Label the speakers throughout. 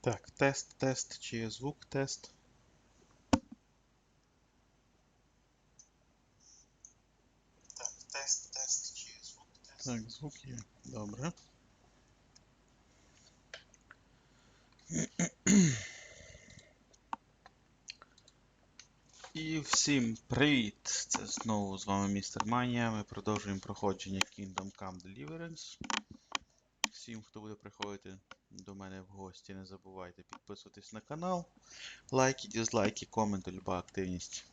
Speaker 1: Так, тест, чи є звук тест? Так, тест, чи є звук тест? Так, звук є. Добре. І всім привіт! Це знову з вами містер Манія. Ми продовжуємо проходження Come Deliverance. Всім, хто буде приходити до мене в гості, не забувайте підписуватись на канал. Лайки, дизлайки, коменти, люба активність.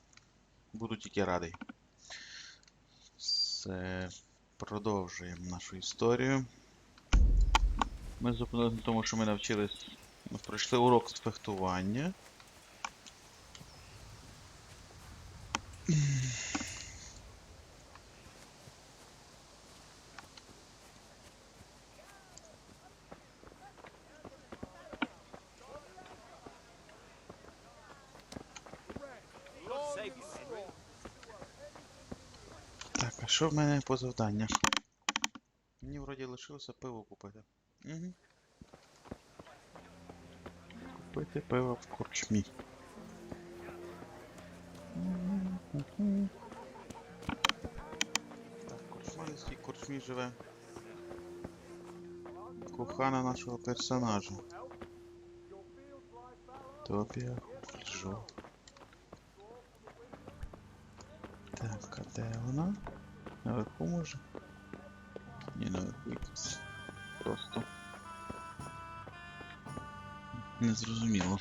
Speaker 1: Буду тільки радий. Все, продовжуємо нашу історію. Ми зупинилися на тому, що ми навчились, ми пройшли урок з фехтування. Так, а що в мене по завданнях? Мені вроді лишилося пиво купити. Угу. Купити пиво в корчмі. Так, в корчмі живе кохана нашого персонажа. Тобі Жо. Так, а де вона? Наверху може? Ні, наверху якось. Просто. Незрозуміло.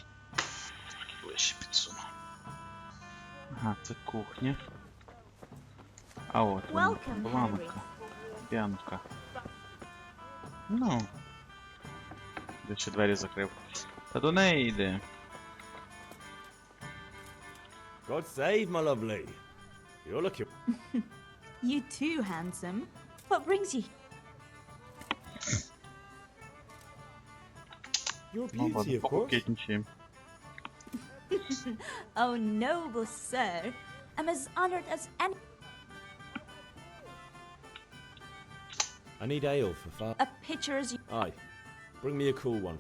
Speaker 1: Ближче підсуну. Ага, це кухня. А от вона, Бланка. Бянка. Ну. Я ще двері закрив. Та до неї йде.
Speaker 2: God save my lovely. You're looking...
Speaker 3: You too, handsome. What brings you?
Speaker 2: Your
Speaker 1: Ну,
Speaker 2: beauty,
Speaker 1: ладно,
Speaker 2: of course.
Speaker 1: пококетничаємо.
Speaker 3: Oh, noble sir. I'm as honored as any...
Speaker 2: I need ale for far.
Speaker 3: A pitcher as you...
Speaker 2: Aye. Bring me a cool one.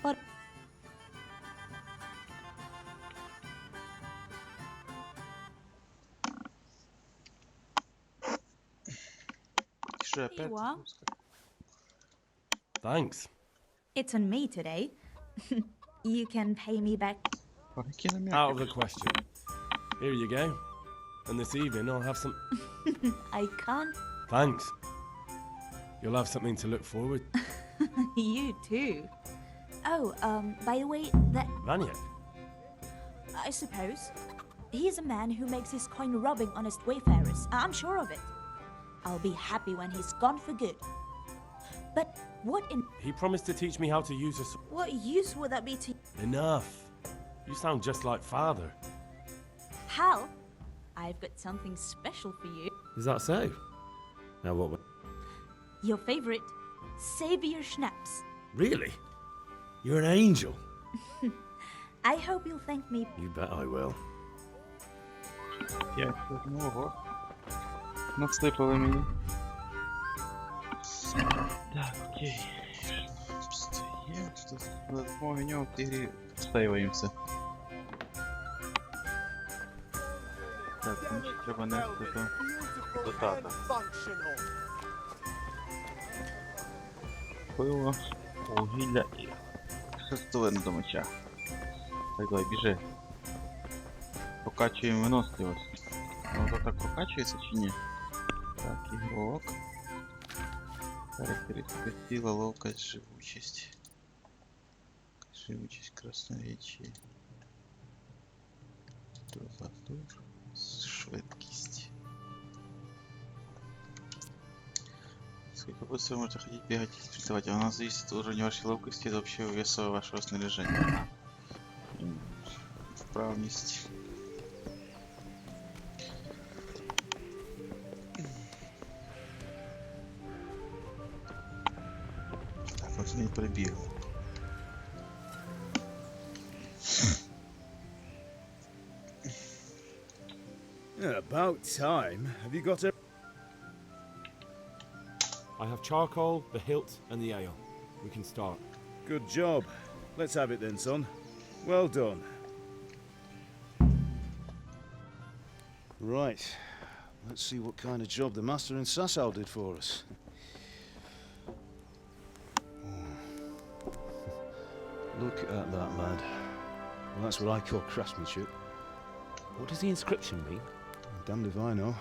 Speaker 3: But...
Speaker 1: Що я
Speaker 3: Here you are.
Speaker 2: Thanks.
Speaker 3: It's on me today. You can pay me back.
Speaker 1: Які нам'яки?
Speaker 2: Out of the question. Here you go. And this evening I'll have some...
Speaker 3: I can't...
Speaker 2: Thanks. You'll have something to look forward...
Speaker 3: You too. Oh, by the way, that...
Speaker 2: Vanya?
Speaker 3: I suppose. He's a man who makes his coin robbing honest wayfarers. I'm sure of it. I'll be happy when he's gone for good. But what in...
Speaker 2: He promised to teach me how to use a...
Speaker 3: What use would that be to...
Speaker 2: Enough. You sound just like father.
Speaker 3: Hal, I've got something special for you.
Speaker 2: Is that so? Now what...
Speaker 3: Your favorite, Savior Schnapps.
Speaker 2: Really? You're an angel.
Speaker 3: I hope you'll thank me.
Speaker 2: You bet I will.
Speaker 1: Я ого. Насипали мені. Так, окей. Є, що за допомогою нього в ігрі сейваємося. Так, мені ще треба нести до тата. Пиво, вугілля і шестовину до меча. Так, давай, біжи. Покачуємо виносливість. Воно так прокачується чи ні? Так, ігрок. Характеристика тіла, ловкость, живучість. Живучість, красноречие. Трубадур. Швидкість. Сколько быстро вы можете ходить, бегать и спринтовать? Она зависит от уровня вашей ловкости и общего веса вашего снаряжения. Вправность. Так, вот не пробегал.
Speaker 4: About time. Have you got a...
Speaker 2: I have charcoal, the hilt, and the ale. We can start.
Speaker 4: Good job. Let's have it then, son. Well done. Right. Let's see what kind of job the master in Sasau did for us. Look at that, lad. Well, that's what I call craftsmanship.
Speaker 5: What does the inscription mean?
Speaker 4: Damned if I know.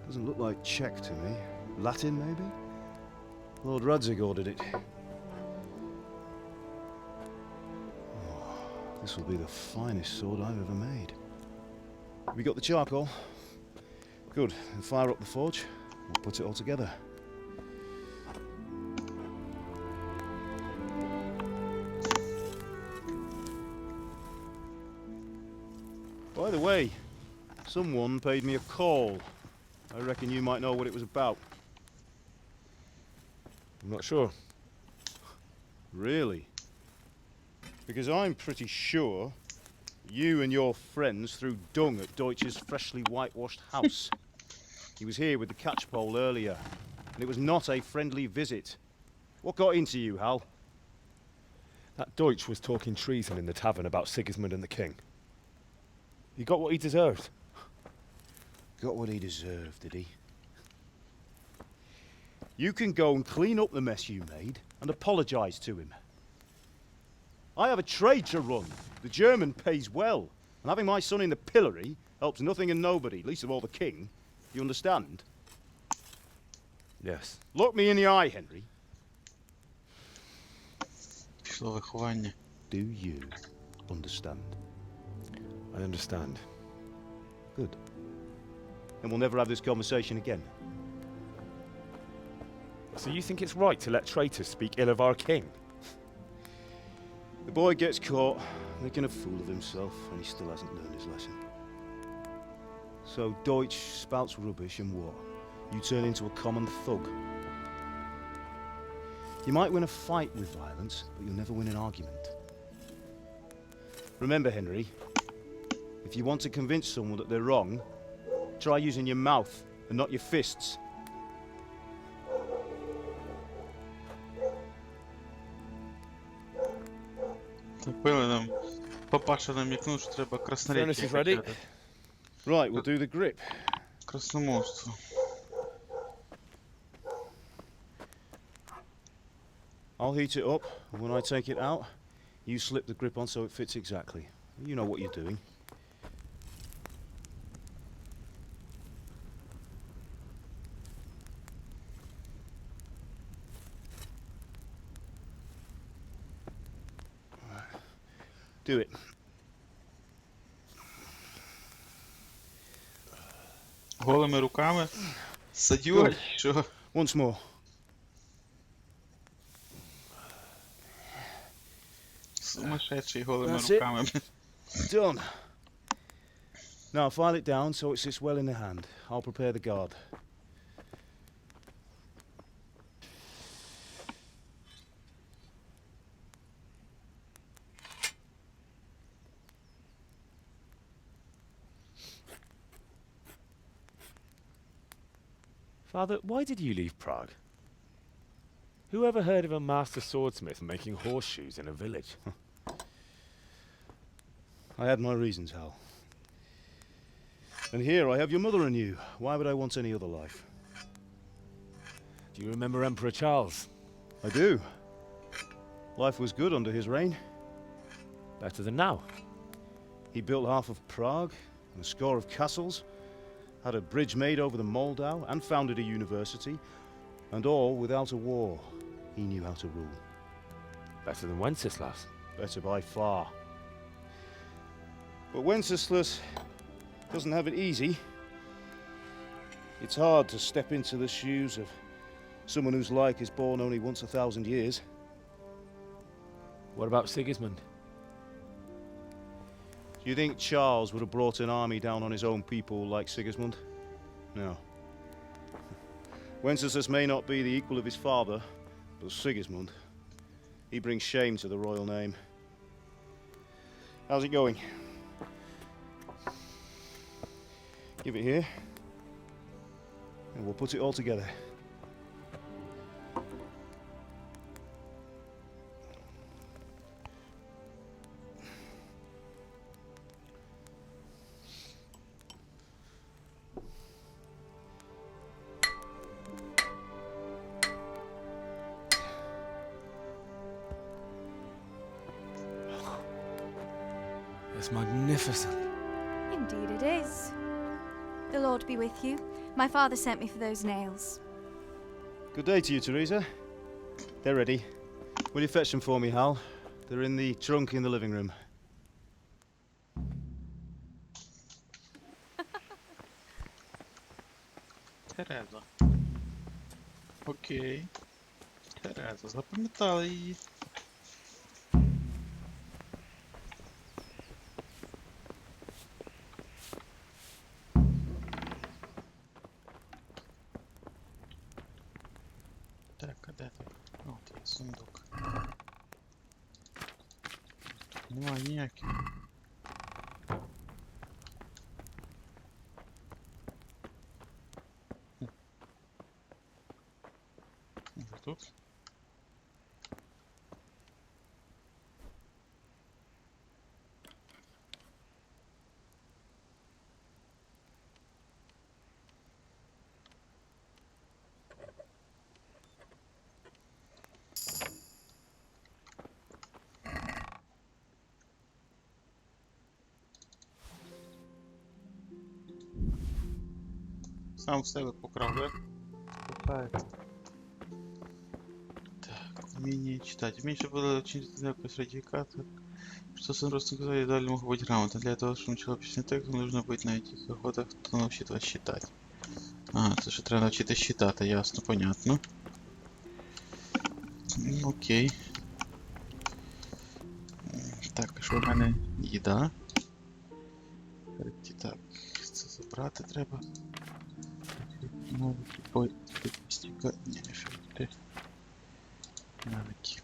Speaker 4: Doesn't look like Czech to me. Latin, maybe? Lord Radzig ordered it. Oh, this will be the finest sword I've ever made. Have you got the charcoal? Good. Then fire up the forge. We'll put it all together. By the way, someone paid me a call. I reckon you might know what it was about.
Speaker 5: I'm not sure.
Speaker 4: Really? Because I'm pretty sure you and your friends threw dung at Deutsch's freshly whitewashed house. He was here with the catchpole earlier, and it was not a friendly visit. What got into you, Hal?
Speaker 5: That Deutsch was talking treason in the tavern about Sigismund and the king. He got what he deserved.
Speaker 4: Got what he deserved, did he? You can go and clean up the mess you made and apologise to him. I have a trade to run. The German pays well, and having my son in the pillory helps nothing and nobody, least of all the king. You understand?
Speaker 5: Yes.
Speaker 4: Look me in the eye, Henry.
Speaker 1: Пішло виховання.
Speaker 4: Do you understand?
Speaker 5: I understand.
Speaker 4: Good. Then we'll never have this conversation again.
Speaker 5: So you think it's right to let traitors speak ill of our king?
Speaker 4: The boy gets caught, making a fool of himself, and he still hasn't learned his lesson. So Deutsch spouts rubbish, and what? You turn into a common thug. You might win a fight with violence, but you'll never win an argument. Remember, Henry, if you want to convince someone that they're wrong, try using your mouth and not your fists.
Speaker 1: Напевно, нам папаша намікнув, що треба
Speaker 5: Furnace
Speaker 1: красноречие
Speaker 5: is ready.
Speaker 1: почати.
Speaker 4: Right, we'll do the grip.
Speaker 1: Красномовство.
Speaker 4: I'll heat it up, and when I take it out, you slip the grip on so it fits exactly. You know what you're doing. Do it.
Speaker 1: Голими руками. Садюр, що?
Speaker 4: Once more.
Speaker 1: Сумасшедший голими
Speaker 4: That's it.
Speaker 1: руками.
Speaker 4: Done. Now file it down so it sits well in the hand. I'll prepare the guard.
Speaker 5: Father, why did you leave Prague? Who ever heard of a master swordsmith making horseshoes in a village?
Speaker 4: I had my reasons, Hal. And here I have your mother and you. Why would I want any other life?
Speaker 5: Do you remember Emperor Charles?
Speaker 4: I do. Life was good under his reign.
Speaker 5: Better than now.
Speaker 4: He built half of Prague and a score of castles, had a bridge made over the Moldau, and founded a university, and all without a war. He knew how to rule.
Speaker 5: Better than Wenceslas.
Speaker 4: Better by far. But Wenceslas doesn't have it easy. It's hard to step into the shoes of someone whose like is born only once 1,000 years.
Speaker 5: What about Sigismund?
Speaker 4: Do you think Charles would have brought an army down on his own people like Sigismund? No. Wenceslas may not be the equal of his father, but Sigismund, he brings shame to the royal name. How's it going? Give it here, and we'll put it all together.
Speaker 2: That's magnificent.
Speaker 6: Indeed it is. The Lord be with you. My father sent me for those nails.
Speaker 4: Good day to you, Teresa. They're ready. Will you fetch them for me, Hal? They're in the trunk in the living room.
Speaker 1: Тереза. Окей. Тереза, запам'ятали її. Так, а де ти? О, це сундук. Тут нема ніяких. Може тут? Сам в себе покрав, да? Купається. Так, умение читать. Умение, чтобы было очень такой сертификат. Что сын родственник сказал, далее мог быть грамотно. Для того, чтобы начало писать текст, нужно быть на этих охотах, кто научит вас читать. А, це ще треба навчити читати, ясно, понятно. Окей. Так, а що в мене їда? Так, це забрати треба. Навики, ой, стіка, ні, що таке. Навики.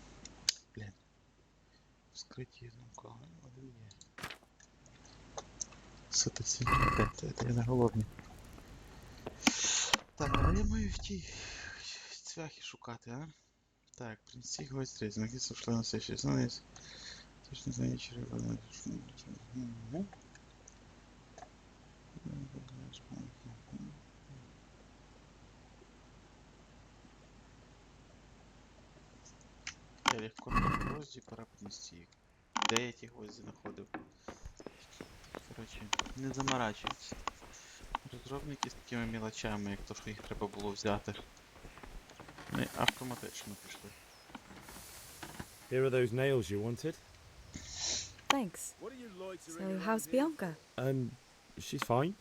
Speaker 1: Блін. Вскриті замка, один є. Сити сильно, це я не голодний. Так, але я маю в тій цвяхи шукати, а? Так, принести гвоздь резь, ноги сошли на следующий становись. Точно знаю, черепа. Я легко гвозді, пора принести їх. Де я ті гвозді знаходив? Коротше, не заморачуються. Розробники з такими мілочами, як то, що їх треба було взяти. Вони автоматично пішли.
Speaker 5: Here are those nails you wanted.
Speaker 6: Thanks. So, how's Bianca?
Speaker 5: She's fine.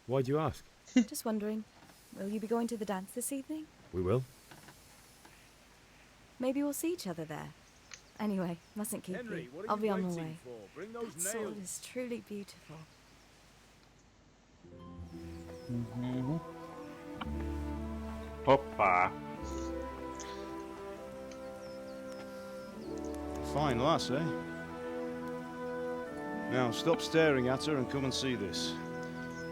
Speaker 5: Why do you ask?
Speaker 6: Just wondering, will you be going to the dance this evening?
Speaker 5: We will.
Speaker 6: Maybe we'll see each other there. Anyway, mustn't keep you. I'll be on my way. That sword is truly beautiful.
Speaker 1: Опа!
Speaker 4: Fine lass, eh? Now stop staring at her and come and see this.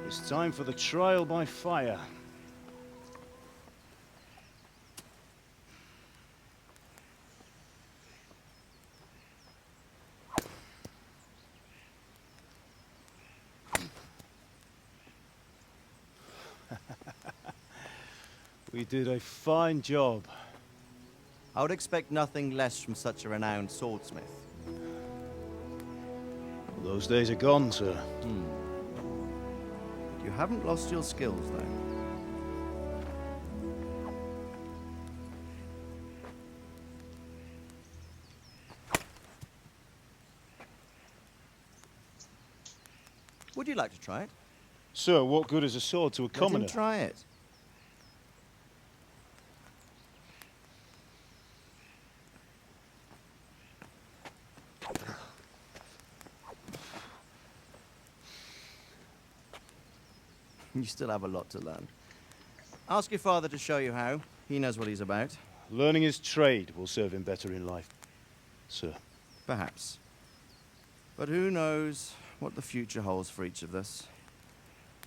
Speaker 4: It's time for the trial by fire. We did a fine job.
Speaker 7: I would expect nothing less from such a renowned swordsmith.
Speaker 4: Those days are gone, sir.
Speaker 7: You haven't lost your skills, though. Would you like to try it?
Speaker 4: Sir, what good is a sword to a
Speaker 7: Let
Speaker 4: commoner?
Speaker 7: him try it. You still have a lot to learn. Ask your father to show you how. He knows what he's about.
Speaker 4: Learning his trade will serve him better in life, sir.
Speaker 7: Perhaps. But who knows what the future holds for each of us.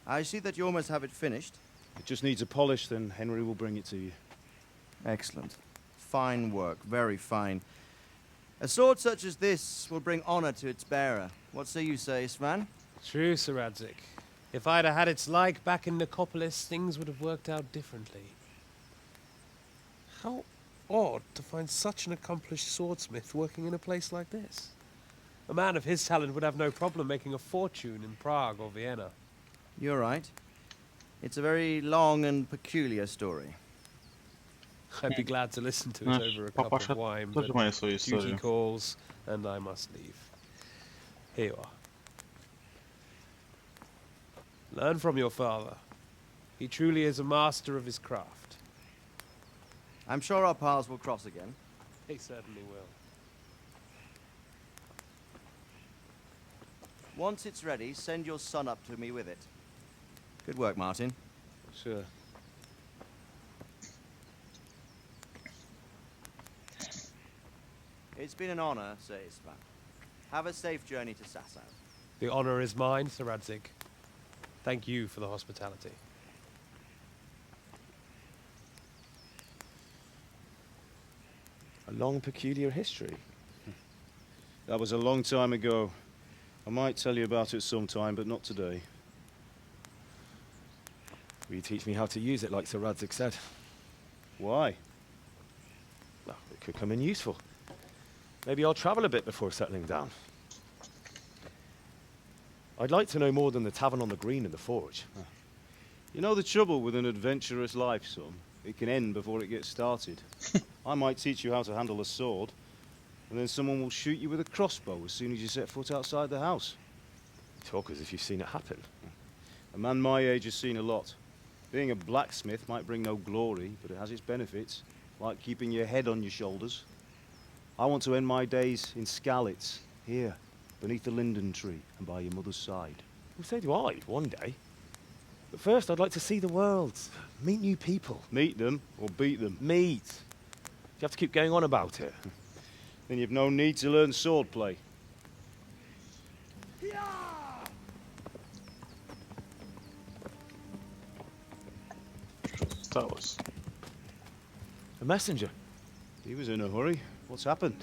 Speaker 7: I see that you almost have it finished.
Speaker 4: It just needs a polish, then Henry will bring it to you.
Speaker 7: Excellent. Fine work. Very fine. A sword such as this will bring honor to its bearer. What say you, Svan?
Speaker 2: True, Sir Radzik. If I'd have had its like back in Nicopolis, things would have worked out differently. How odd to find such an accomplished swordsmith working in a place like this. A man of his talent would have no problem making a fortune in Prague or Vienna.
Speaker 7: You're right. It's a very long and peculiar story.
Speaker 2: I'd be glad to listen to it
Speaker 1: Наш
Speaker 2: over a cup
Speaker 1: папаша
Speaker 2: of wine,
Speaker 1: теж
Speaker 2: but
Speaker 1: має свою
Speaker 2: duty
Speaker 1: історію.
Speaker 2: calls, and I must leave. Here you are. Learn from your father. He truly is a master of his craft.
Speaker 7: I'm sure our paths will cross again.
Speaker 2: He certainly will.
Speaker 7: Once it's ready, send your son up to me with it. Good work, Martin.
Speaker 4: Sure.
Speaker 7: It's been an honor, Sir Istvan. Have a safe journey to Sasau.
Speaker 2: The honor is mine, Sir Radzig. Thank you for the hospitality.
Speaker 5: A long, peculiar history.
Speaker 4: That was a long time ago. I might tell you about it sometime, but not today.
Speaker 5: Will you teach me how to use it like Sir Radzig said?
Speaker 4: Why?
Speaker 5: Well, it could come in useful. Maybe I'll travel a bit before settling down. I'd like to know more than the tavern on the green and the forge.
Speaker 4: You know the trouble with an adventurous life, son? It can end before it gets started. I might teach you how to handle a sword, and then someone will shoot you with a crossbow as soon as you set foot outside the house.
Speaker 5: You talk as if you've seen it happen.
Speaker 4: A man my age has seen a lot. Being a blacksmith might bring no glory, but it has its benefits, like keeping your head on your shoulders. I want to end my days in Skalицю, here, beneath the linden tree and by your mother's side.
Speaker 5: Well, so do I, one day. But first, I'd like to see the world, meet new people.
Speaker 4: Meet them or beat them.
Speaker 5: Meet. You have to keep going on about it.
Speaker 4: Then you've no need to learn swordplay.
Speaker 1: Сталося.
Speaker 5: A messenger.
Speaker 4: He was in a hurry. What's happened?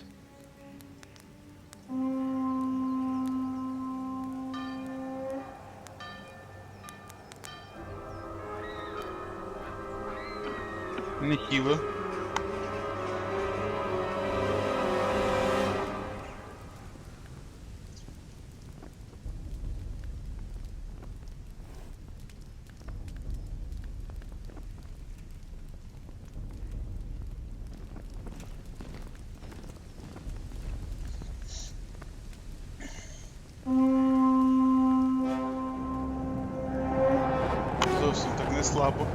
Speaker 1: Нехило. Зовсім так не слабо.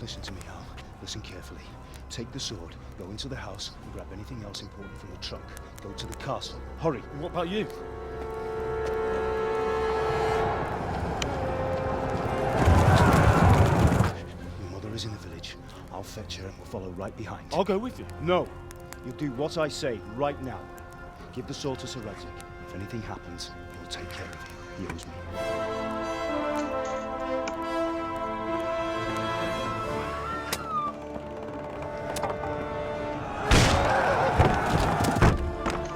Speaker 4: Listen to me, Al. Listen carefully. Take the sword, go into the house, and grab anything else important from the trunk. Go to the castle. Hurry!
Speaker 5: And what about you?
Speaker 4: Your mother is in the village. I'll fetch her and we'll follow right behind.
Speaker 5: I'll go with you.
Speaker 4: No! You'll do what I say right now. Give the sword to Sir Radzig. If anything happens, he'll take care of you. He owes me.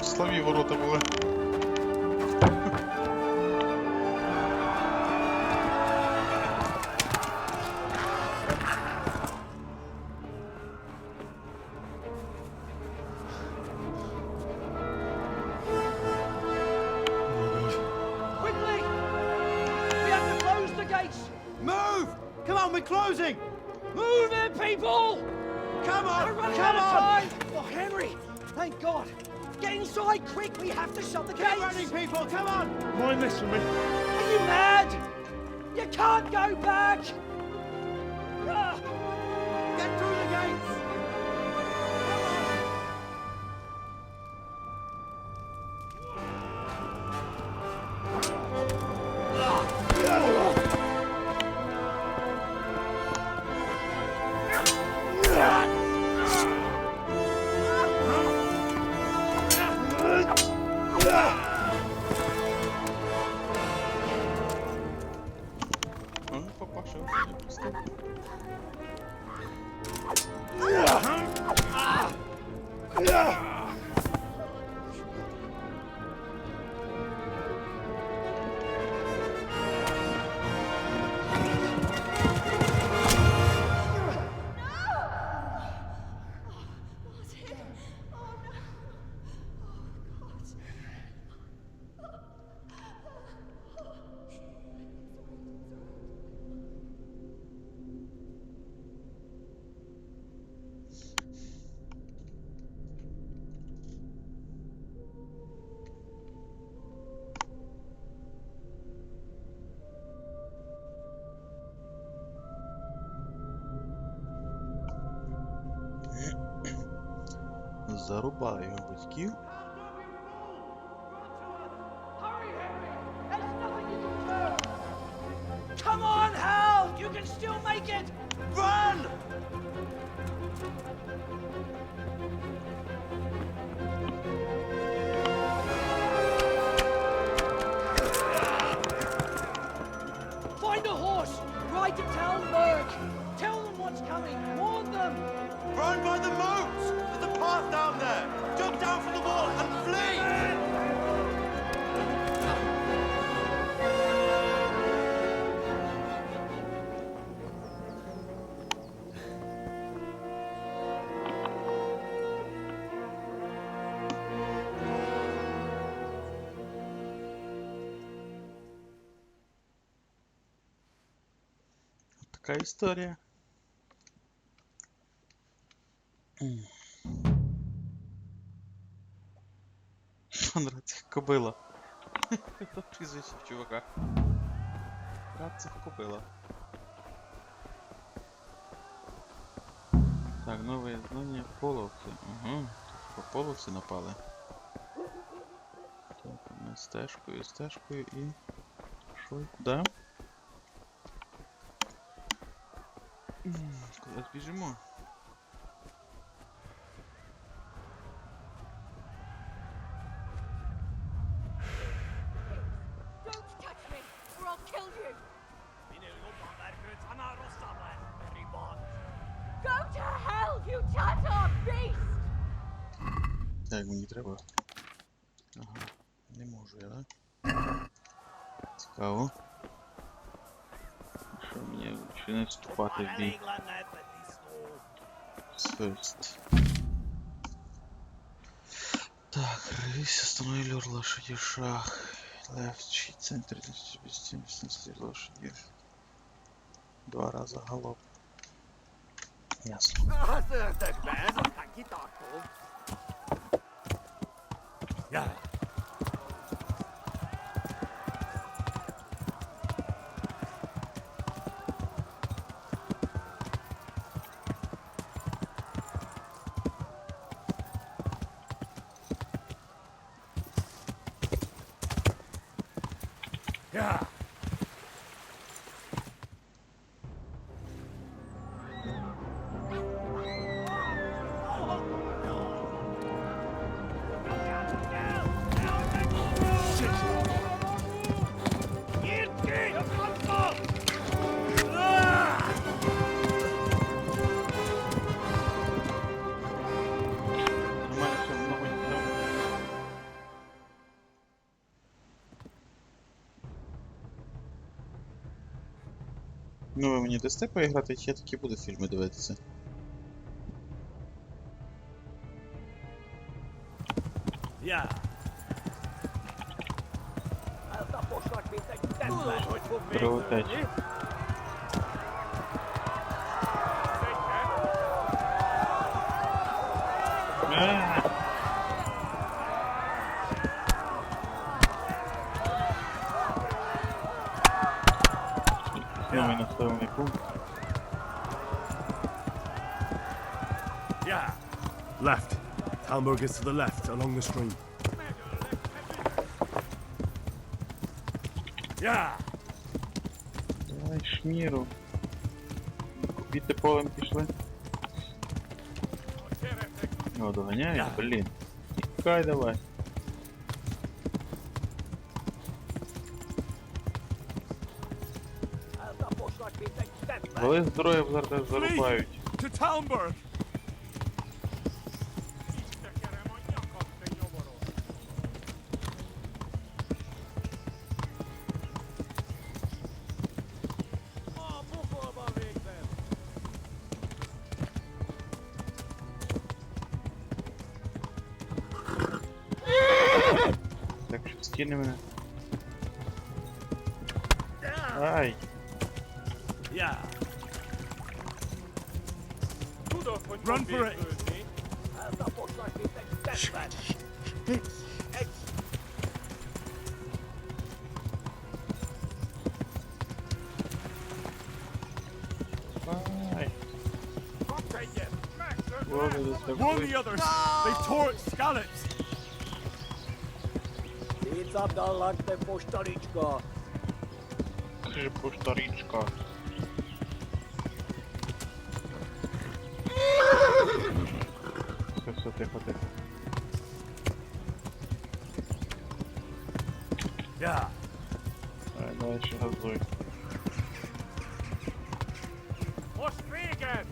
Speaker 1: Славі ворота були.
Speaker 8: Quickly! We have to close the gates!
Speaker 7: Move! Come on, we're closing!
Speaker 8: Move it, people!
Speaker 7: Come on!
Speaker 8: We're running
Speaker 7: Come
Speaker 8: out of
Speaker 7: on!
Speaker 8: time! Oh, Henry! Thank God! Get inside, quick! We have to shut the gates!
Speaker 7: Get running, people! Come on!
Speaker 5: Mind this for me.
Speaker 8: Are you mad? You can't go back! Ah!
Speaker 7: Get through the gates!
Speaker 1: Папаша. зарубали його батьків.
Speaker 8: Hurry, Henry! There's nothing you can do! Come on, Hal! You can still make it! Run! Find a horse! Ride to Tальмберг! Tell them what's coming! Warn them!
Speaker 9: Run by the moat! There's a path down there! Jump down from the wall and flee!
Speaker 1: Така історія. Конрад, це кобила. Хто прізвище в чувака? Конрад, це кобила. Так, нове знання половці. Ага, по половці напали. Так, ми стежкою і... Що? Куди? Куди біжимо?
Speaker 6: Don't touch me, or I'll kill you! Go to hell, you Tatar beast!
Speaker 1: Так, мені треба. Ага, не можу я, да? Цікаво. Що мені ще не вступати в бій? First. Так, рись, остановили лошади шаг. Left, щит, центр, дистанции лошади. 2 рази галоп. Ясно.
Speaker 5: Yeah. Yeah.
Speaker 1: Ну, ви мені дасте поіграти, чи я таки буду фільми дивитися?
Speaker 5: Yeah.
Speaker 1: Прилетять. Новий населений пункт.
Speaker 5: Yeah. Left. Tальмберг is to the left, along the stream. Yeah.
Speaker 1: Давай, шміру. Купіти полем пішли. О, доганяють, блін. Тікай давай. Вали здоров'я зараз зарубають.
Speaker 5: To Tальмберг.
Speaker 1: Так, що стіни мене. Ай!
Speaker 5: Yeah. Run for it.
Speaker 1: Ай!
Speaker 5: Warn the others! They've tore at Skalitz! Yeah. What's free again?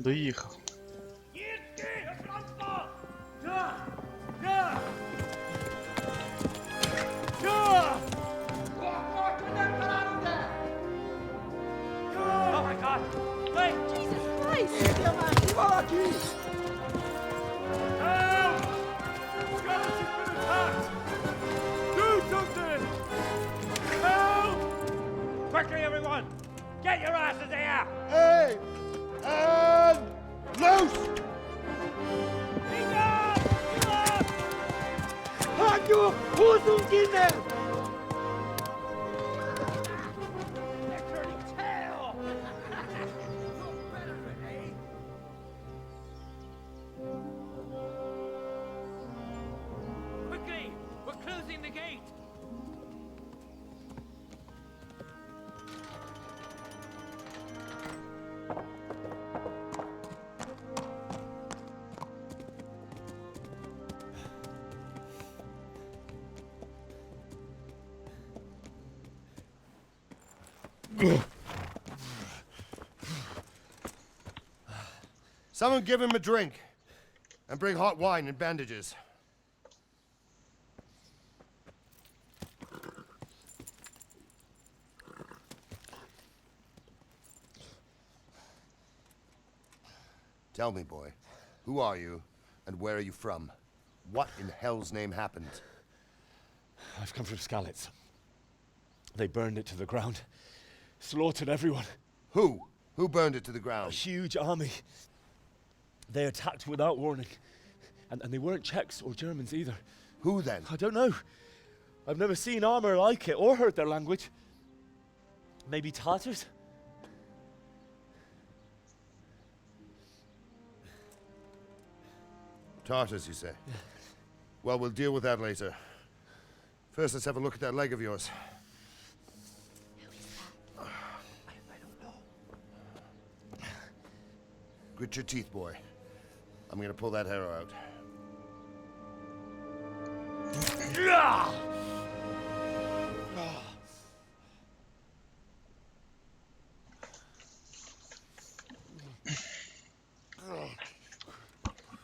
Speaker 1: Доїхав.
Speaker 8: Oh my God! Wait!
Speaker 6: Jesus Christ!
Speaker 8: Help!
Speaker 5: Skalitz has been attacked! Do something! Help!
Speaker 8: Quickly, everyone! Get your asses here!
Speaker 9: Hey! And loose!
Speaker 8: They're turning tail! Quickly! We're closing the gate!
Speaker 9: Someone give him a drink. And bring hot wine and bandages. Tell me, boy, who are you and where are you from? What in hell's name happened?
Speaker 5: I've come from Skalitz. They burned it to the ground. Slaughtered everyone.
Speaker 9: Who? Who burned it to the
Speaker 5: A
Speaker 9: ground?
Speaker 5: huge army. They attacked without warning. And they weren't Czechs or Germans either.
Speaker 9: Who then?
Speaker 5: I don't know. I've never seen armor like it or heard their language. Maybe Tatars?
Speaker 9: Tartars, you say? Well, we'll deal with that later. First, let's have a look at that leg of yours.
Speaker 6: I don't know.
Speaker 9: Grit your teeth, boy. I'm gonna pull that arrow out.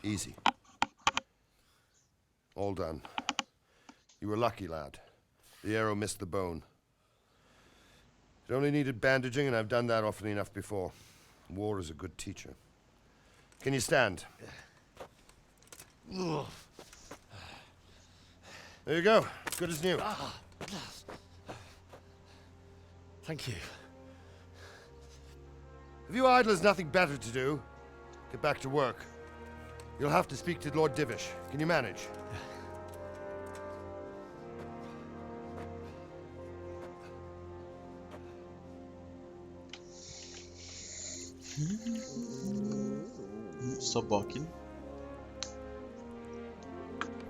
Speaker 9: Easy. All done. You were lucky, lad. The arrow missed the bone. It only needed bandaging, and I've done that often enough before. War is a good teacher. Can you stand? There you go. Good as new.
Speaker 5: Thank you.
Speaker 9: If you idlers nothing better to do, get back to work. You'll have to speak to Lord Divish. Can you manage?
Speaker 1: Собакін.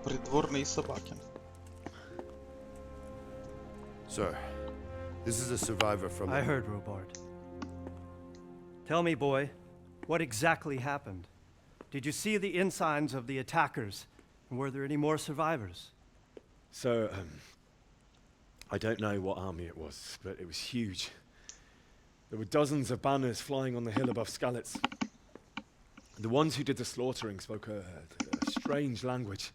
Speaker 1: Придворний Собакін.
Speaker 9: Sir, this is a survivor from...
Speaker 10: I heard, Robard. Tell me, boy, what exactly happened? Did you see the ensigns of the attackers? And were there any more survivors?
Speaker 5: So, I don't know what army it was, but it was huge. There were dozens of banners flying on the hill above Skalitz. The ones who did the slaughtering spoke a strange language.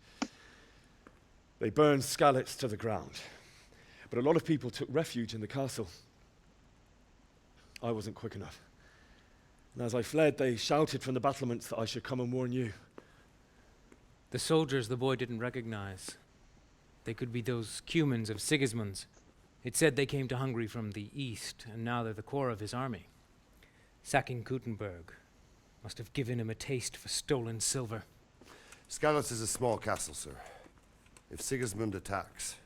Speaker 5: They burned Skalitz to the ground. But a lot of people took refuge in the castle. I wasn't quick enough. And as I fled, they shouted from the battlements that I should come and warn you.
Speaker 11: The soldiers the boy didn't recognize. They could be those Cumans of Sigismund's. It said they came to Hungary from the east, and now they're the core of his army. Sacking Kuttenberg must have given him a taste for stolen silver.
Speaker 9: Skalitz is a small castle, sir. If Sigismund attacks,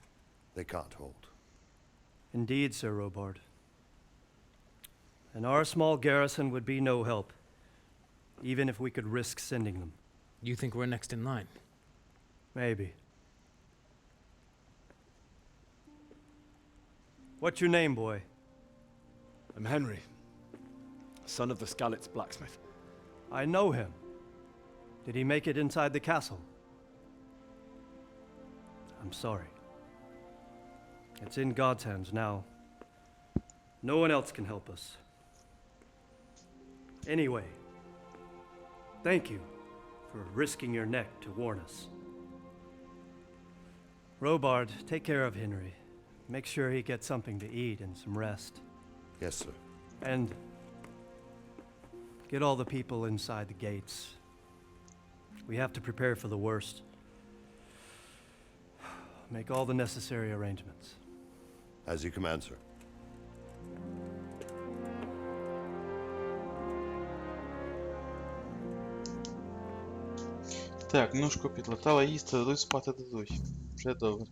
Speaker 9: they can't hold.
Speaker 10: Indeed, Sir Robard. and our small garrison would be no help, even if we could risk sending them.
Speaker 11: You think we're next in line?
Speaker 10: Maybe. What's your name, boy?
Speaker 5: I'm Henry, son of the Skalitz blacksmith.
Speaker 10: I know him. Did he make it inside the castle? I'm sorry. It's in God's hands now. No one else can help us. Anyway, thank you for risking your neck to warn us. Robard, take care of Henry. Make sure he gets something to eat and some rest.
Speaker 9: Yes, sir.
Speaker 10: And get all the people inside the gates. We have to prepare for the worst. Make all the necessary arrangements.
Speaker 9: As you command, sir.
Speaker 1: Так, ножку підлатала, їсти дадуть, спати дадуть. Вже добре.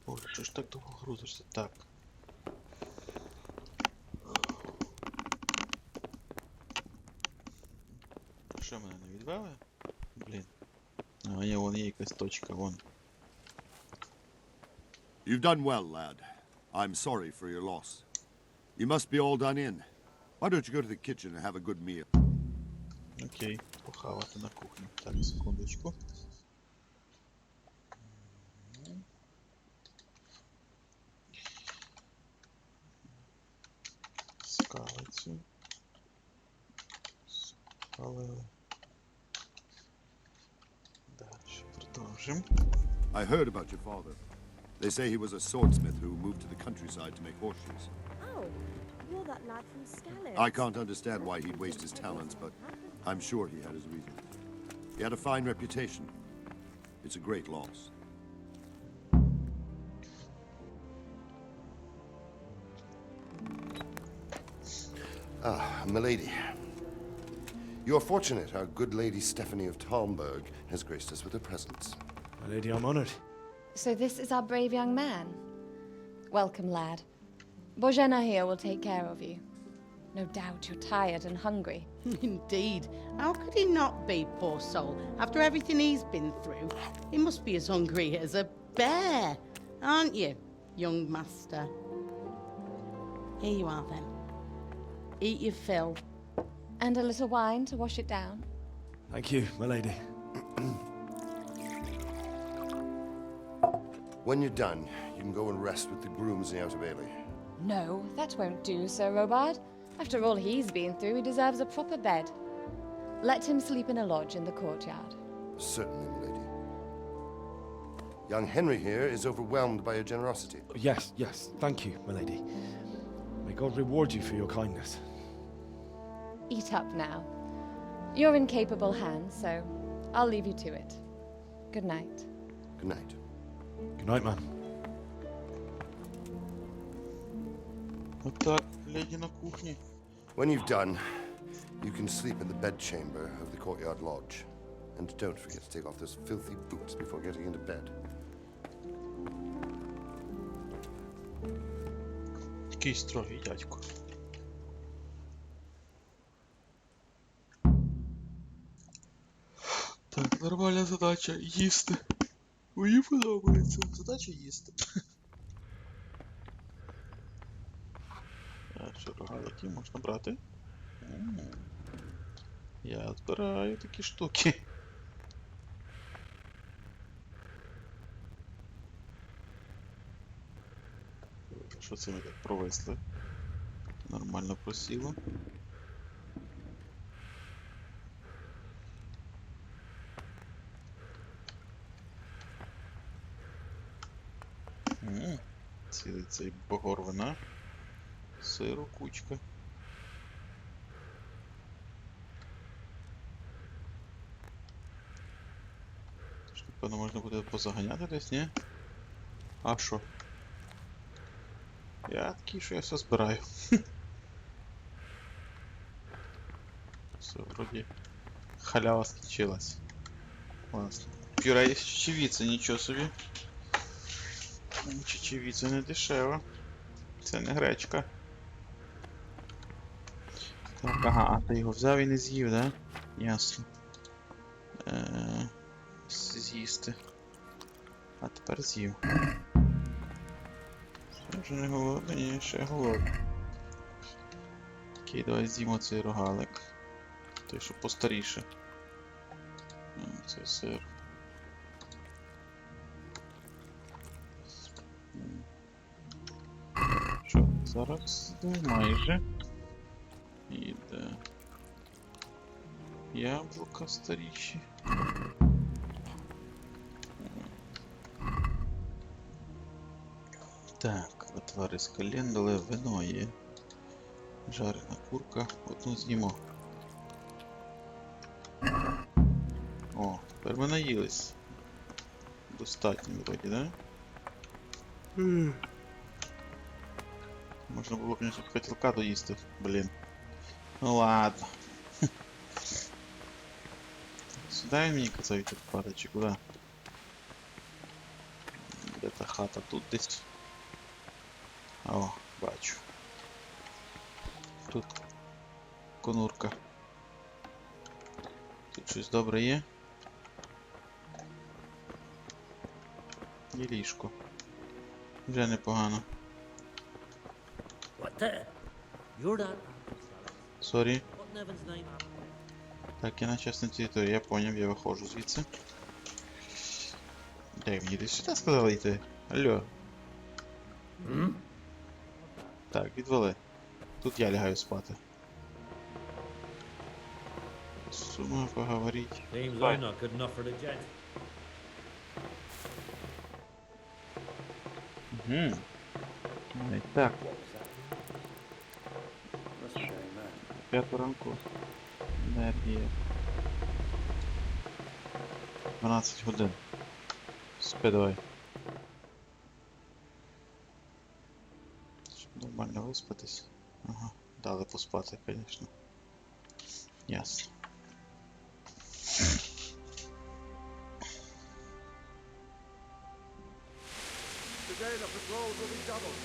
Speaker 1: Боже, що ж так довго грузишся? Так. Що мене не відвели? Блін. А, є, вон є якась точка, вон.
Speaker 12: You've done well, lad. I'm sorry for your loss. You must be all done in. Why don't you go to the kitchen and have a good meal?
Speaker 1: Окей, похавати на кухні. Так, секундочку. Скалицю. Спалили. Дальше продовжимо.
Speaker 12: I heard about your father. They say he was a swordsmith who moved to the countryside to make horseshoes.
Speaker 6: Oh, you're that lad from Scalise.
Speaker 12: I can't understand why he'd waste his talents, but I'm sure he had his reasons. He had a fine reputation. It's a great loss.
Speaker 9: Ah, milady. You're fortunate our good lady Stephanie of Tальмберg has graced us with her presence.
Speaker 5: My lady, I'm honored.
Speaker 6: So this is our brave young man. Welcome, lad. Bojena here will take care of you. No doubt you're tired and hungry.
Speaker 13: Indeed. How could he not be, poor soul? After everything he's been through, he must be as hungry as a bear, aren't you, young master? Here you are, then. Eat your fill.
Speaker 6: And a little wine to wash it down.
Speaker 5: Thank you, my lady.
Speaker 9: When you're done, you can go and rest with the grooms in the Outer Bailey.
Speaker 6: No, that won't do, Sir Robard. After all he's been through, he deserves a proper bed. Let him sleep in a lodge in the courtyard.
Speaker 9: Certainly, milady. Young Henry here is overwhelmed by your generosity.
Speaker 5: Yes, yes, thank you, my lady. May God reward you for your kindness.
Speaker 6: Eat up now. You're in capable hands, so I'll leave you to it. Good night.
Speaker 9: Good night.
Speaker 5: Good night, ma'am.
Speaker 1: Отак, леді на кухні.
Speaker 9: When you've done, you can sleep in the bedchamber of the courtyard lodge. And don't forget to take off those filthy boots before getting into bed.
Speaker 1: Який строгий дядько. Так, нормальна задача їсти. Мені подобається. Задача їсти. А що, рогалики можна брати? Я збираю такі штуки. Що це ми так провисли? Нормально просіло. цілий цей багор вина. Сиру кучка. Тож, напевно, можна буде позаганяти десь, ні? А що? Я такий, що я все збираю. Все, вроді халява скінчилась. Класно. Пюре із чечевиці, нічого собі. Чечевиця не дешева. Це не гречка. Так, ага, а ти його взяв і не з'їв, да? Ясно. З'їсти. А тепер з'їв. Ще вже не голодний, ні, ще голодний. Окей, давай з'їмо цей рогалик. Той, що постаріше. Це сир. Що, зараз майже іде. Яблука старіші. Так, отвари з календули, вино є. Жарена курка, одну з'їмо. О, тепер ми наїлись. Достатньо вроді, да? Можна було, конечно, котілка доїсти, блін. Ну ладно. Сюди він мені казав йти впадати, чи куди? Де та хата? Тут десь. О, бачу. Тут конурка. Тут щось добре є. Є ліжко. Вже непогано. Сорі. Так, я на частній території, я поняв, я виходжу звідси. Дай мені десь сюди сказали йти. Алло. Так, відвали. Тут я лягаю спати. С ума поговорить. Угу. Так. 5 ранку. Енергія. 12 годин. Спи давай. Щоб нормально виспатись. Ага, дали поспати, звісно. Ясно.
Speaker 12: Today the patrols will be doubled.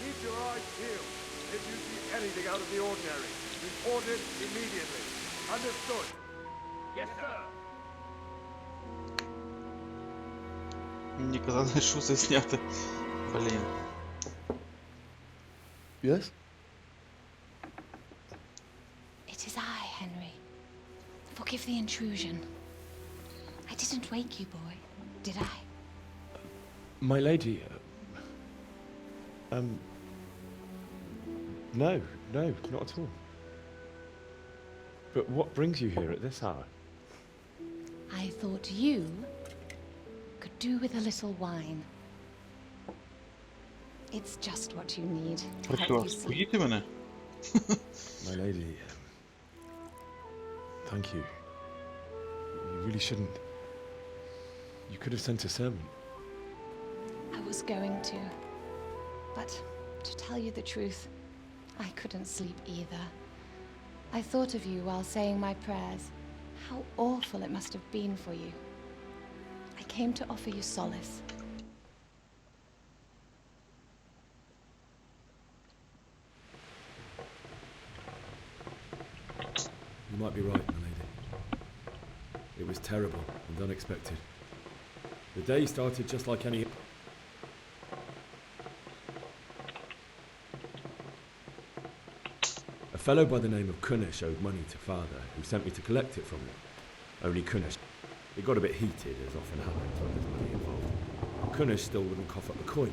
Speaker 12: Keep your eyes peeled. If you see anything out of the ordinary, report it immediately. Understood? Yes, sir.
Speaker 1: Мені казали, що це зняти. Блін.
Speaker 5: Yes?
Speaker 6: It is I, Henry. Forgive the intrusion. I didn't wake you, boy, did I?
Speaker 5: My lady, no, not at all. But what brings you here at this hour?
Speaker 6: I thought you could do with a little wine. It's just what you need to help
Speaker 1: Прийшла
Speaker 6: you sleep.
Speaker 1: споїти мене?
Speaker 5: My lady, thank you. You really shouldn't. You could have sent a servant.
Speaker 6: I was going to. But to tell you the truth, I couldn't sleep either. I thought of you while saying my prayers. How awful it must have been for you. I came to offer you solace.
Speaker 5: You might be right, my lady. It was terrible and unexpected. The day started just like any... A fellow by the name of Kunish owed money to father, who sent me to collect it from him. Only Kunish. It got a bit heated, as often happens when there's money involved. Kunish still wouldn't cough up the coin.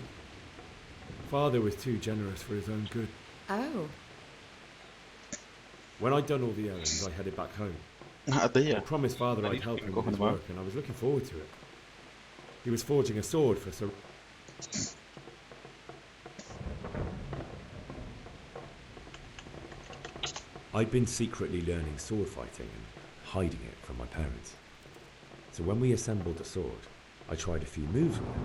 Speaker 5: Father was too generous for his own good.
Speaker 6: Oh.
Speaker 5: When I'd done all the errands, I headed back home.
Speaker 1: А, де
Speaker 5: I
Speaker 1: я?
Speaker 5: promised father I'd help him with his work, and I was looking forward to it. He was forging a sword for Sir... I'd been secretly learning sword fighting and hiding it from my parents. So when we assembled the sword, I tried a few moves with it.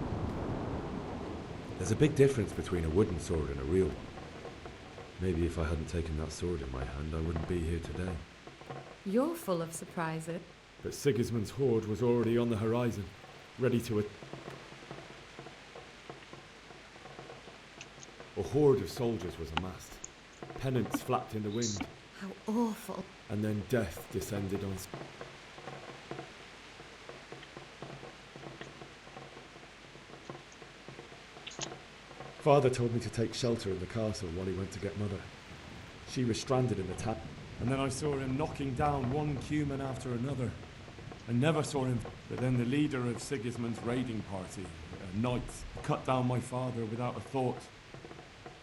Speaker 5: There's a big difference between a wooden sword and a real one. Maybe if I hadn't taken that sword in my hand, I wouldn't be here today.
Speaker 14: You're full of surprises.
Speaker 5: But Sigismund's horde was already on the horizon, ready to... A horde of soldiers was amassed. Pennants flapped in the wind.
Speaker 14: How awful.
Speaker 5: And then death descended on... Father told me to take shelter in the castle while he went to get Mother. She was stranded in the tap. And then I saw him knocking down one Cuman after another. I never saw him. But then the leader of Sigismund's raiding party, a knight, cut down my father without a thought.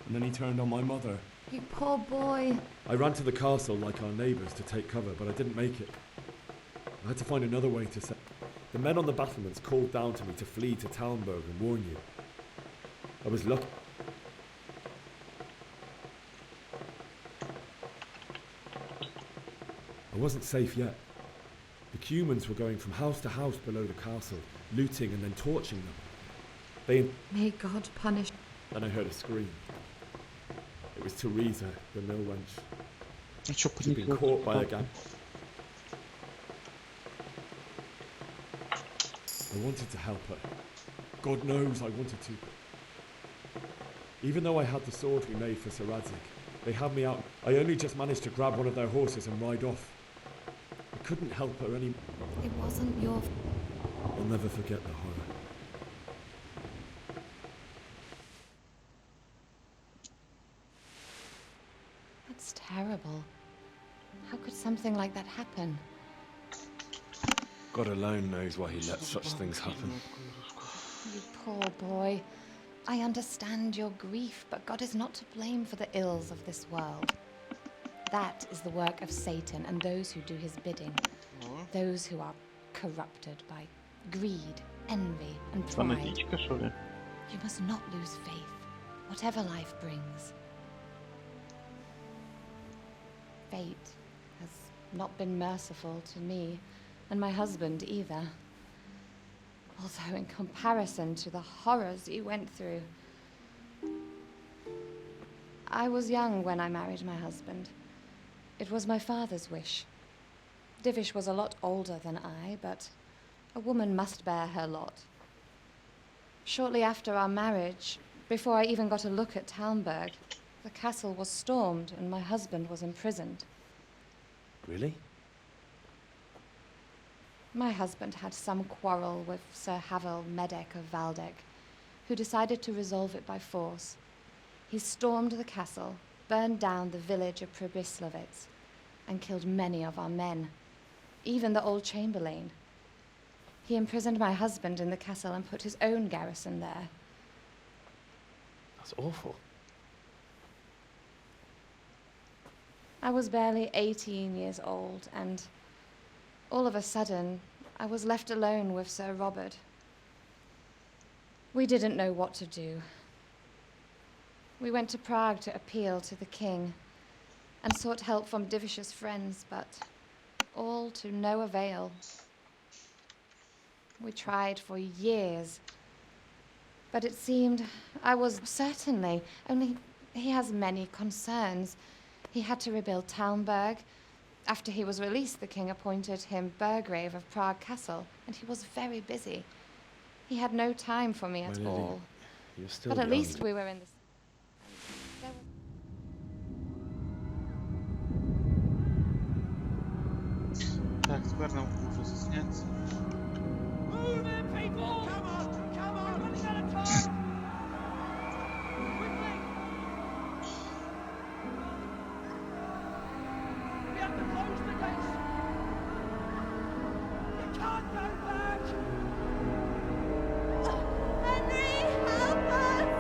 Speaker 5: And then he turned on my mother.
Speaker 14: You poor boy.
Speaker 5: I ran to the castle like our neighbours to take cover, but I didn't make it. I had to find another way to set. The men on the battlements called down to me to flee to Tальмберг and warn you. I was lucky. I wasn't safe yet. The Cumans were going from house to house below the castle, looting and then torching them.
Speaker 14: May God punish.
Speaker 5: Then I heard a scream. It was Teresa, the mill wench. She'd been caught by a gang. I wanted to help her. God knows I wanted to. Even though I had the sword we made for Sir Radzig, they had me out. I only just managed to grab one of their horses and ride off. I couldn't help her any...
Speaker 14: It wasn't your...
Speaker 5: I'll never forget the horror.
Speaker 6: That's terrible. How could something like that happen?
Speaker 5: God alone knows why he lets such things happen.
Speaker 6: You poor boy. I understand your grief, but God is not to blame for the ills of this world. That is the work of Satan and those who do his bidding. Those who are corrupted by greed, envy, and pride. You must not lose faith, whatever life brings. Fate has not been merciful to me, and my husband either. Although in comparison to the horrors you went through. I was young when I married my husband. It was my father's wish. Divish was a lot older than I, but a woman must bear her lot. Shortly after our marriage, before I even got a look at Tальмберг, the castle was stormed and my husband was imprisoned.
Speaker 5: Really?
Speaker 6: My husband had some quarrel with Sir Havel Medek of Valdek, who decided to resolve it by force. He stormed the castle, burned down the village of Przemyslowiec, and killed many of our men, even the old chamberlain. He imprisoned my husband in the castle and put his own garrison there.
Speaker 5: That's awful.
Speaker 6: I was barely 18 years old, and all of a sudden, I was left alone with Sir Robert. We didn't know what to do. We went to Prague to appeal to the king and sought help from Divish's friends, but all to no avail. We tried for years, but it seemed I was certainly, only he has many concerns. He had to rebuild Tальмберг. After he was released, the king appointed him Burgrave of Prague Castle, and he was very busy. He had no time for me at all.
Speaker 5: You're still
Speaker 6: But at
Speaker 5: young.
Speaker 6: least we were in the...
Speaker 1: Так, тепер нам може засняться.
Speaker 8: Move it, people! Come on! Come on! Running out of time! Quickly! We have to close the gates! You can't go back!
Speaker 3: Henry, help us!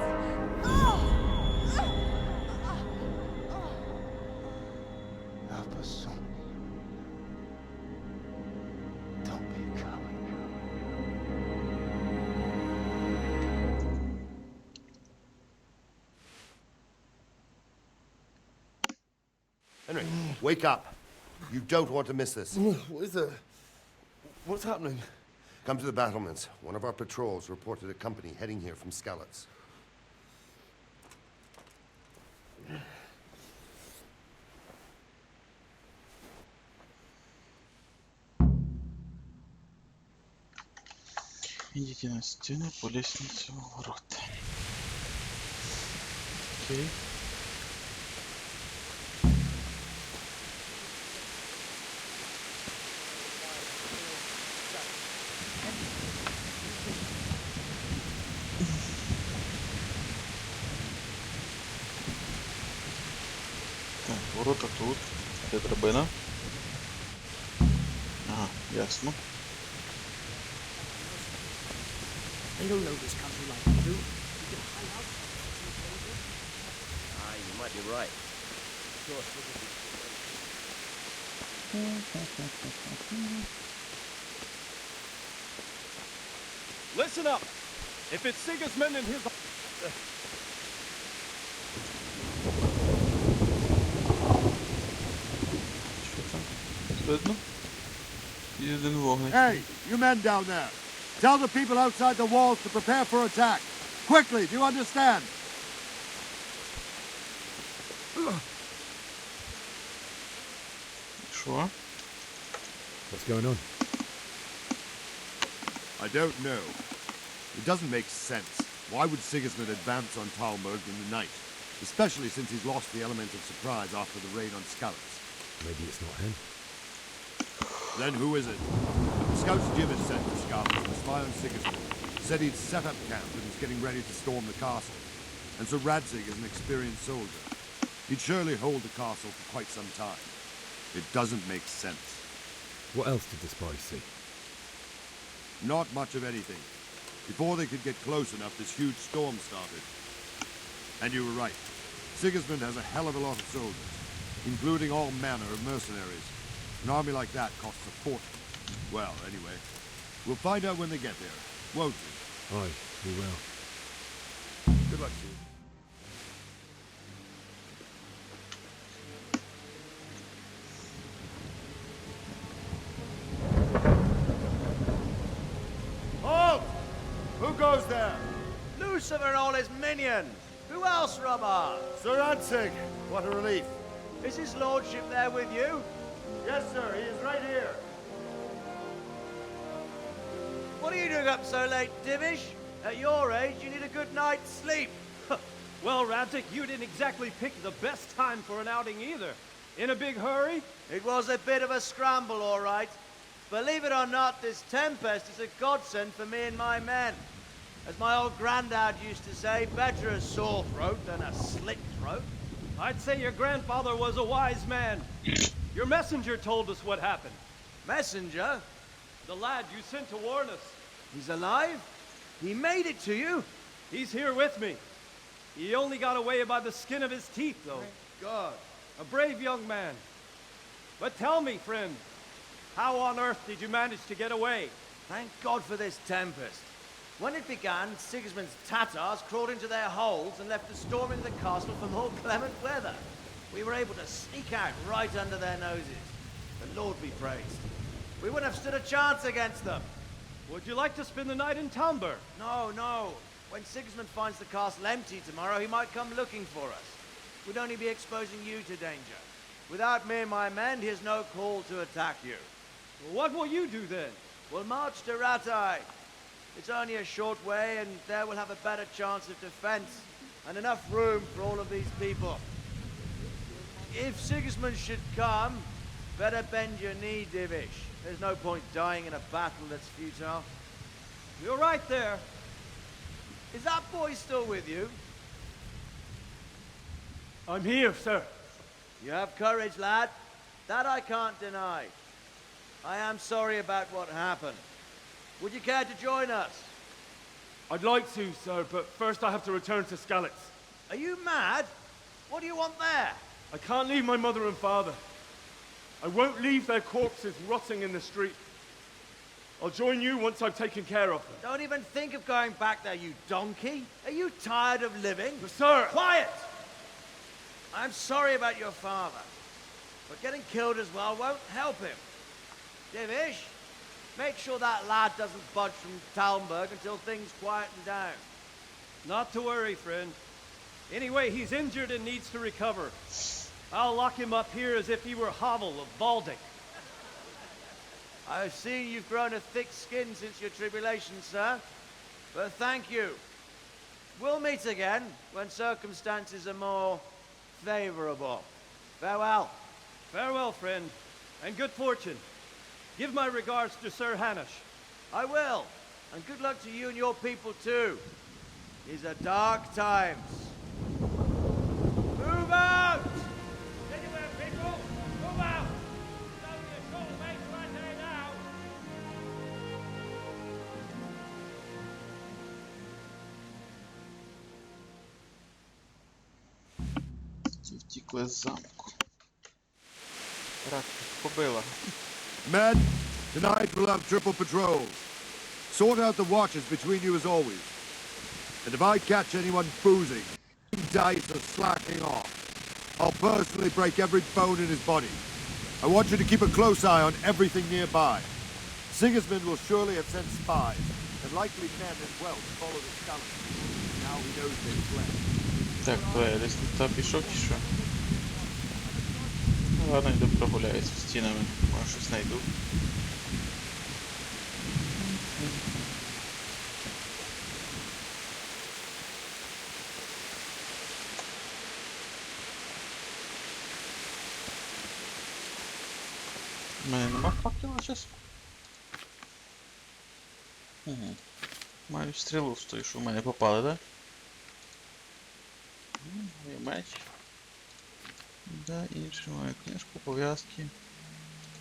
Speaker 9: Help us, son. Don't be a coward. Henry, wake up. You don't want to miss this.
Speaker 12: What is it? What's happening?
Speaker 9: Come to the battlements. One of our patrols reported a company heading here from Skalitz.
Speaker 1: Идите на стену по лестнице в ворот. Окей. Так, ворота тут. Де драбина? Ага, ясно.
Speaker 8: They don't know this country like we do. You can hide out.
Speaker 7: You might be right.
Speaker 10: Listen up! If it's Sigismund and his...
Speaker 1: Видно? І один вогник.
Speaker 12: Hey, you men down there. Tell the people outside the walls to prepare for attack. Quickly, do you understand?
Speaker 1: Що?
Speaker 5: What's going on?
Speaker 12: I don't know. It doesn't make sense. Why would Sigismund advance on Tальмберг in the night? Especially since he's lost the element of surprise after the raid on Skalitz.
Speaker 5: Maybe it's not him.
Speaker 12: Then who is it? The scouts Jim had sent to Skalitz to spy on Sigismund. Said he'd set up camp and was getting ready to storm the castle. And so Radzig is an experienced soldier. He'd surely hold the castle for quite some time. It doesn't make sense.
Speaker 5: What else did the spies see?
Speaker 12: Not much of anything. Before they could get close enough, this huge storm started. And you were right. Sigismund has a hell of a lot of soldiers, including all manner of mercenaries. An army like that costs a fortune. Well, anyway, we'll find out when they get there, won't we?
Speaker 5: Aye, we will.
Speaker 12: Good luck to you. Halt! Who goes there?
Speaker 7: Lucifer and all his minions. Who else, Robert?
Speaker 12: Sir Radzig. What a relief.
Speaker 7: Is his lordship there with you?
Speaker 12: Yes, sir. He is right here.
Speaker 7: What are you doing up so late, Divish? At your age, you need a good night's sleep.
Speaker 10: Well, Radzig, you didn't exactly pick the best time for an outing either. In a big hurry?
Speaker 7: It was a bit of a scramble, all right. Believe it or not, this tempest is a godsend for me and my men. As my old granddad used to say, better a sore throat than a slit throat.
Speaker 10: I'd say your grandfather was a wise man. Your messenger told us what happened.
Speaker 7: Messenger?
Speaker 10: The lad you sent to warn us.
Speaker 7: He's alive? He made it to you?
Speaker 10: He's here with me. He only got away by the skin of his teeth, though.
Speaker 7: Thank God.
Speaker 10: A brave young man. But tell me, friend, how on earth did you manage to get away?
Speaker 7: Thank God for this tempest. When it began, Sigismund's Tatars crawled into their holes and left us storming the castle for more clement weather. We were able to sneak out right under their noses. The Lord be praised. We wouldn't have stood a chance against them.
Speaker 10: Would you like to spend the night in Tальмберг?
Speaker 7: No, no. When Sigismund finds the castle empty tomorrow, he might come looking for us. We'd only be exposing you to danger. Without me and my men, he has no call to attack you.
Speaker 10: Well, what will you do then?
Speaker 7: We'll march to Ratai. It's only a short way, and there we'll have a better chance of defense and enough room for all of these people. If Sigismund should come, better bend your knee, Divish. There's no point dying in a battle that's futile.
Speaker 10: You're right there.
Speaker 7: Is that boy still with you?
Speaker 10: I'm here, sir.
Speaker 7: You have courage, lad. That I can't deny. I am sorry about what happened. Would you care to join us?
Speaker 10: I'd like to, sir, but first I have to return to Skalitz.
Speaker 7: Are you mad? What do you want there?
Speaker 10: I can't leave my mother and father. I won't leave their corpses rotting in the street. I'll join you once I've taken care of them.
Speaker 7: Don't even think of going back there, you donkey. Are you tired of living?
Speaker 10: But, sir!
Speaker 7: Quiet! I'm sorry about your father. But getting killed as well won't help him. Divish, make sure that lad doesn't budge from Tальмберг until things quieten down.
Speaker 10: Not to worry, friend. Anyway, he's injured and needs to recover. I'll lock him up here as if he were Havel of Baldic.
Speaker 7: I've seen you've grown a thick skin since your tribulation, sir. But thank you. We'll meet again when circumstances are more favorable. Farewell.
Speaker 10: Farewell, friend, and good fortune. Give my regards to Sir Hanush.
Speaker 7: I will. And good luck to you and your people too. These are dark times. Move out!
Speaker 8: Anywhere, people! Move out! It's only a short way to our day now.
Speaker 1: Ті втікли з замку. Рак побила.
Speaker 12: Men, tonight we'll have triple patrols. Sort out the watches between you as always. And if I catch anyone boozing, dice or slacking off, I'll personally break every bone in his body. I want you to keep a close eye on everything nearby. Sigismund will surely have sent spies, and likely men as well to follow the Skalicu. Now he knows they've fled.
Speaker 1: Так, я десь туди пішов чи що? Ну ладно, йду прогуляюсь стінами, може щось знайду. У мене нема факела зараз? Угу. Маю стрілу з тої, що в мене попали, да? І меч. Да, інше маю книжку, пов'язки.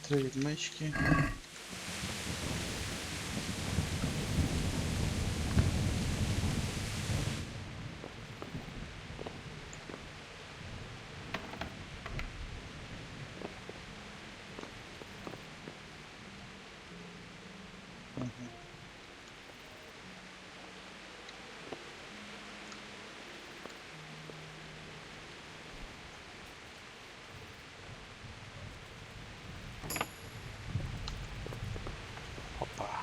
Speaker 1: 3 відмички. Опа.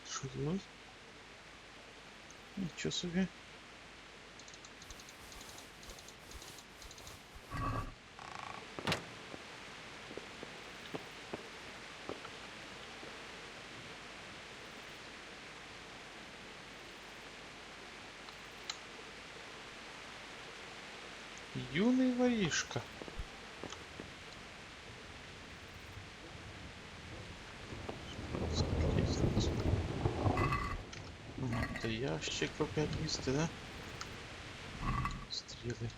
Speaker 1: Що тут? Нічого собі. Юний воришка. Це ящик опять місце, да? Стріли.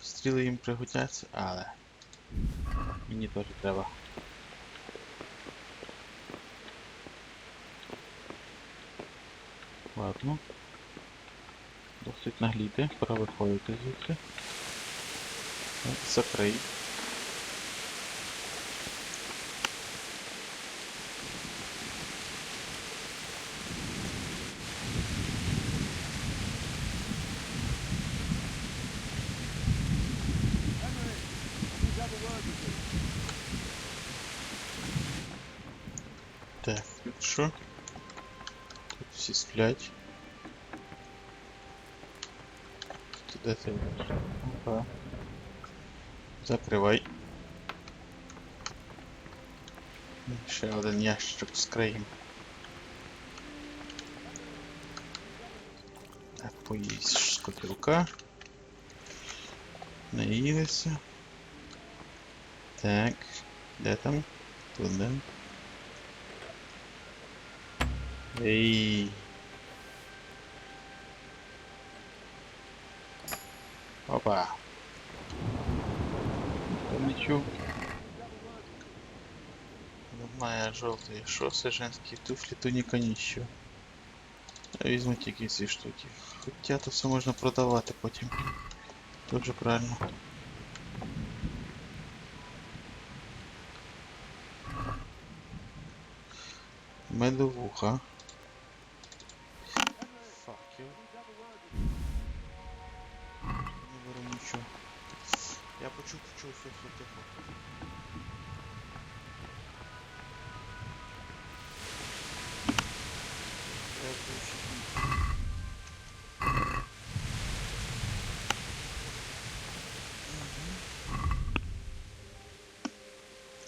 Speaker 1: Стріли їм пригодяться, але мені теж треба. Ладно. Досить нагліти, пора виходити звідси. Закрий. Так, що? Тут всі сплять. Де ти? Опа. Закривай. Ще один ящик скриємо. Так, поїсть з котілка. Наїлися. Так, де там? Туди. Ей. Опа. Помічу. Немає жовтої шоси, женські туфлі, туніка ніщо. Я візьму тільки ці штуки. Хоча то все можна продавати потім. Дуже правильно. Медовуха. Факел. Я почув, все, тихо.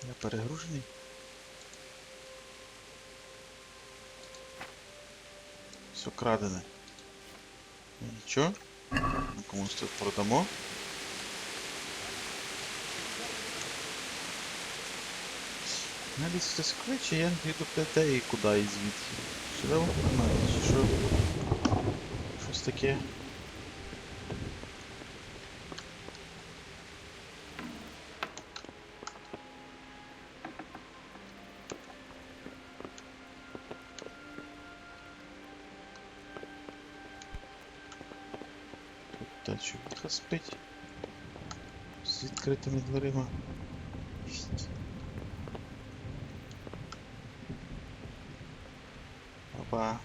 Speaker 1: Я перегружений. Все крадене. Нічого. Ми комусь тут продамо. Мене десь хтось кличе, я йду п'яте і куди і звідси. Сюди в кімнаті, чи що? Щось таке. Тут та чоловіка спить. З відкритими дверима. Опа.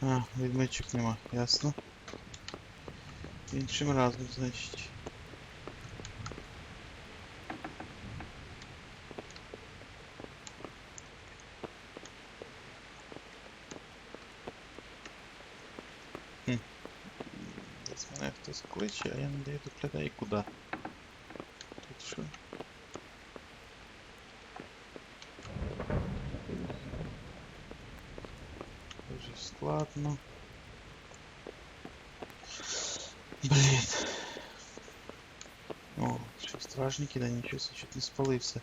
Speaker 1: А, відмичок нема, ясно. Іншим разом, значить. Десь мене хтось кличе, а я не даю доглядаю куди. Тут що? Дуже складно. Блін. О, що стражники, да нічого, чуть не спалився.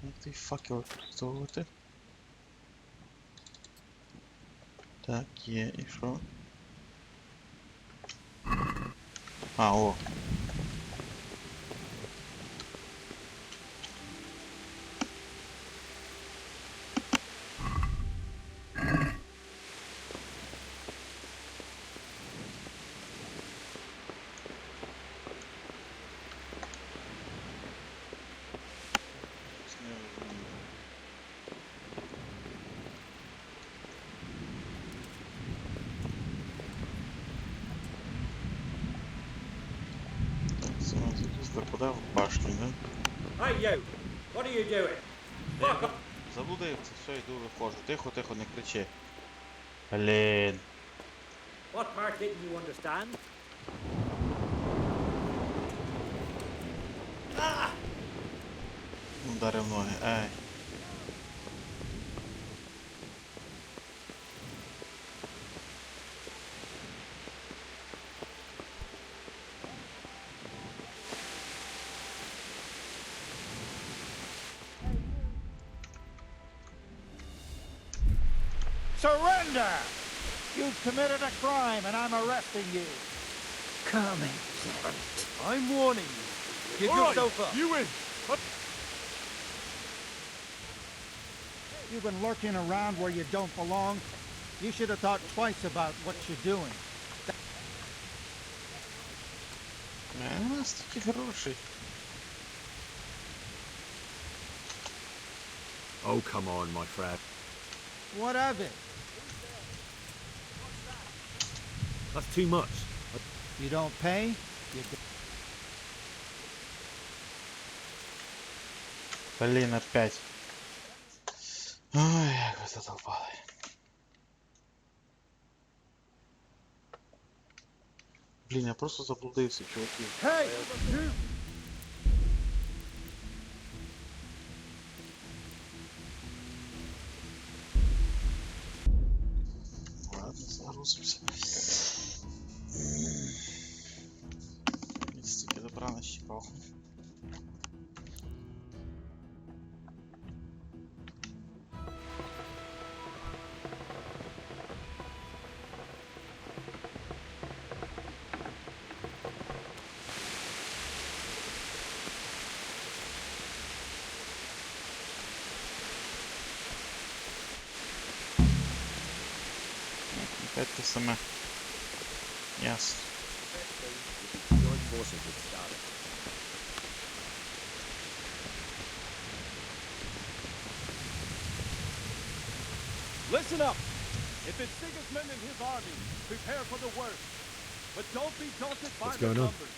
Speaker 1: Як той факел використовувати? Так, є, і що? А, о! Куда в башню, да?
Speaker 8: Hey you! What are you doing? Fuck off!
Speaker 1: Заблудився, все, йду, виходжу. Тихо, тихо, не кричи. Блін.
Speaker 8: What part didn't you understand? Ah!
Speaker 1: Ударив ноги, ай.
Speaker 8: Surrender! You've committed a crime and I'm arresting you. Coming, servant.
Speaker 10: I'm warning you. Give yourself up.
Speaker 8: You win. You've been lurking around where you don't belong. You should have thought twice about what you're doing.
Speaker 1: У нас такі гроші.
Speaker 5: Oh, come on, my friend.
Speaker 8: What of it?
Speaker 5: That's too much.
Speaker 8: You don't pay? You
Speaker 1: Блін, опять. Ой, як ви задолбали. Блін, я просто заблудився, чуваки.
Speaker 8: Hey!
Speaker 1: Ладно, загрузимся. Стільки добра нащипав. Опять те саме. Ясно.
Speaker 12: Joint forces with Scarlet.
Speaker 15: Listen up! If it's Sigismund and his army, prepare for the worst. But don't be daunted by
Speaker 5: What's
Speaker 15: the
Speaker 5: going on?
Speaker 15: numbers.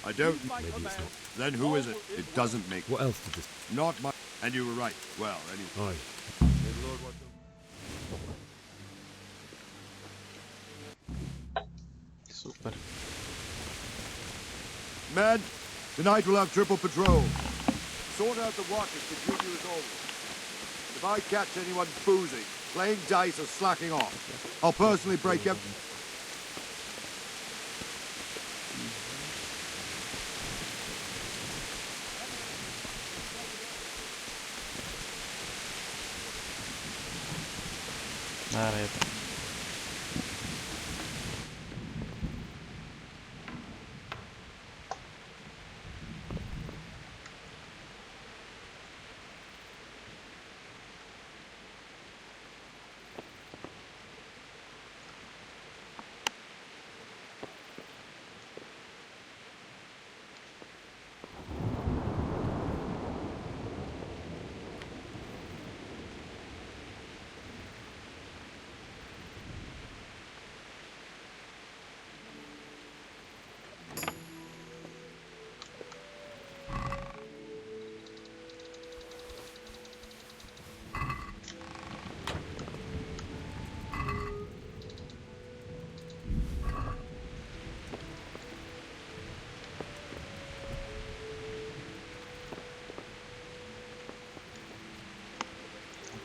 Speaker 12: I don't.
Speaker 15: Use my
Speaker 5: Maybe it's
Speaker 15: command.
Speaker 5: not.
Speaker 12: Then who is it? It doesn't make.
Speaker 5: What else did this?
Speaker 12: Not much. And you were right. Well, anyway.
Speaker 5: Aye.
Speaker 12: May the Lord watch over.
Speaker 1: Супер.
Speaker 12: Men, tonight we'll have triple patrol. Sort out the watches between you as always. If I catch anyone boozing, playing dice or slacking off, I'll personally break up.
Speaker 1: Alright.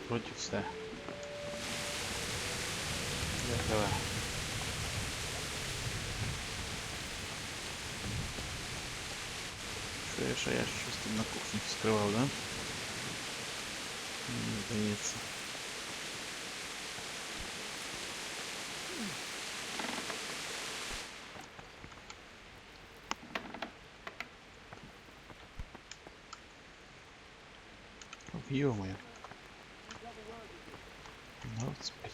Speaker 1: Вроді все. Давай. Що я щось там на кухні скривав, да? Мені здається. Ё-моё. Господи.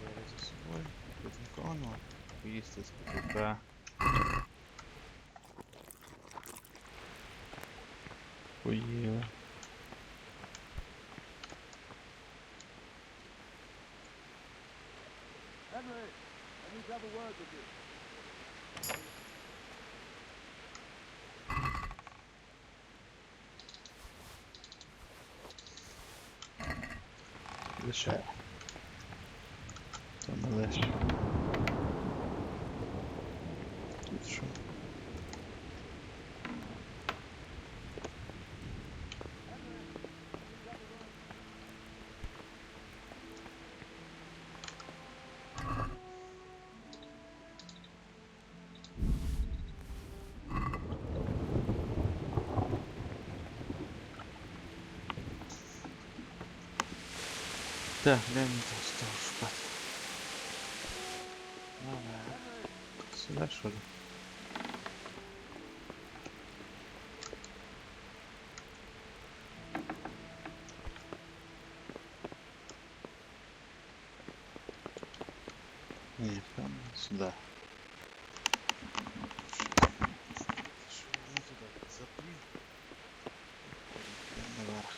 Speaker 1: Бери за собою. Безнікону. Поїсти з потолка. Поїли.
Speaker 15: Henry, I need to have a word with you.
Speaker 1: Лише. Та не лише. Тут що? Так, глянь, что шукати. Давай. Сюда, что ли? Не, прямо сюда. Что мы туда запли? Наверх.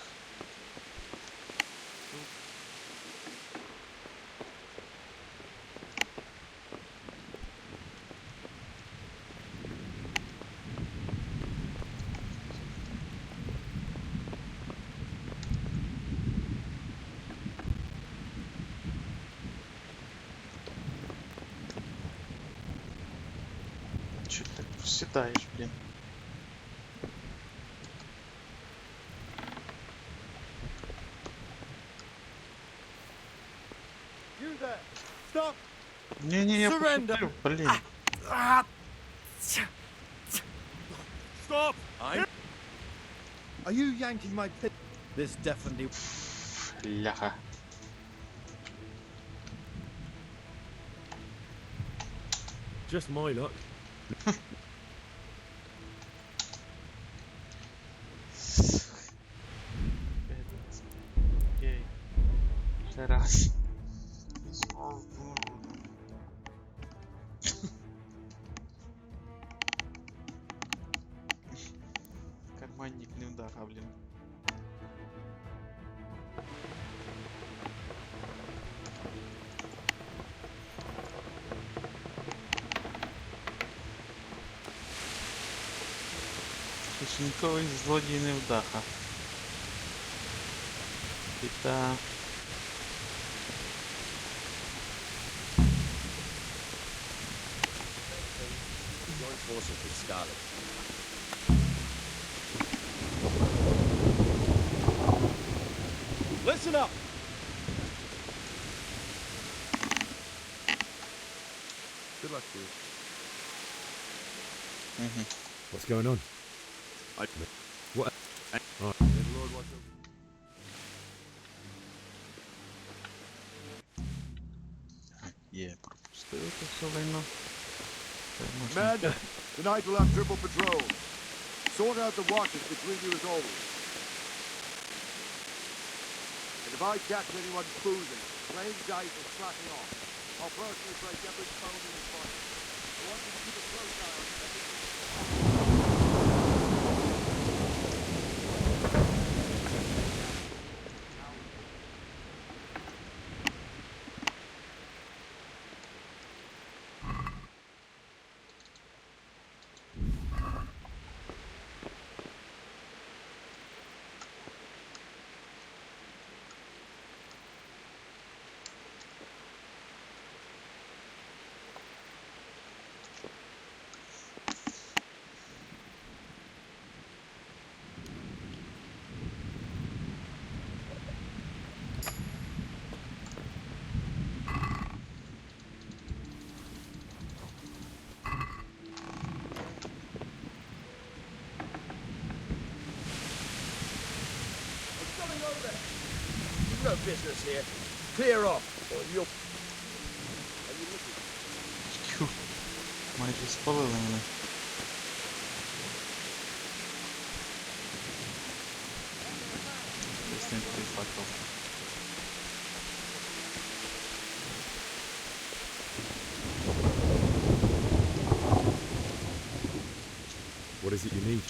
Speaker 1: Че ты так проседаешь, блин?
Speaker 15: You there! Stop!
Speaker 1: Не-не, я
Speaker 15: Surrender.
Speaker 1: пошутил, блин.
Speaker 15: Stop! Are you yanking my pit? This definitely.
Speaker 1: Ляха.
Speaker 5: Just my luck.
Speaker 1: Окей. Ще раз. вас. Карманник невдаха, блін. Кишеньковий злодій невдаха. Біда.
Speaker 12: Join forces with Scarlet.
Speaker 15: Listen up!
Speaker 12: Good luck to you.
Speaker 5: What's going on? What?
Speaker 12: May the Lord watch over you.
Speaker 1: Є, пропустили це все лайно.
Speaker 12: Men, tonight we'll have triple patrol. Sort out the watches between you as always. And if I catch anyone boozing, playing dice or slacking off, I'll personally break every bone in his body. I want you to keep a close eye on everything.
Speaker 7: No business here. Clear off, or you'll... Are you looking?
Speaker 1: Тьху, майже спалили мене. Десь не той факел.
Speaker 5: What is it you need?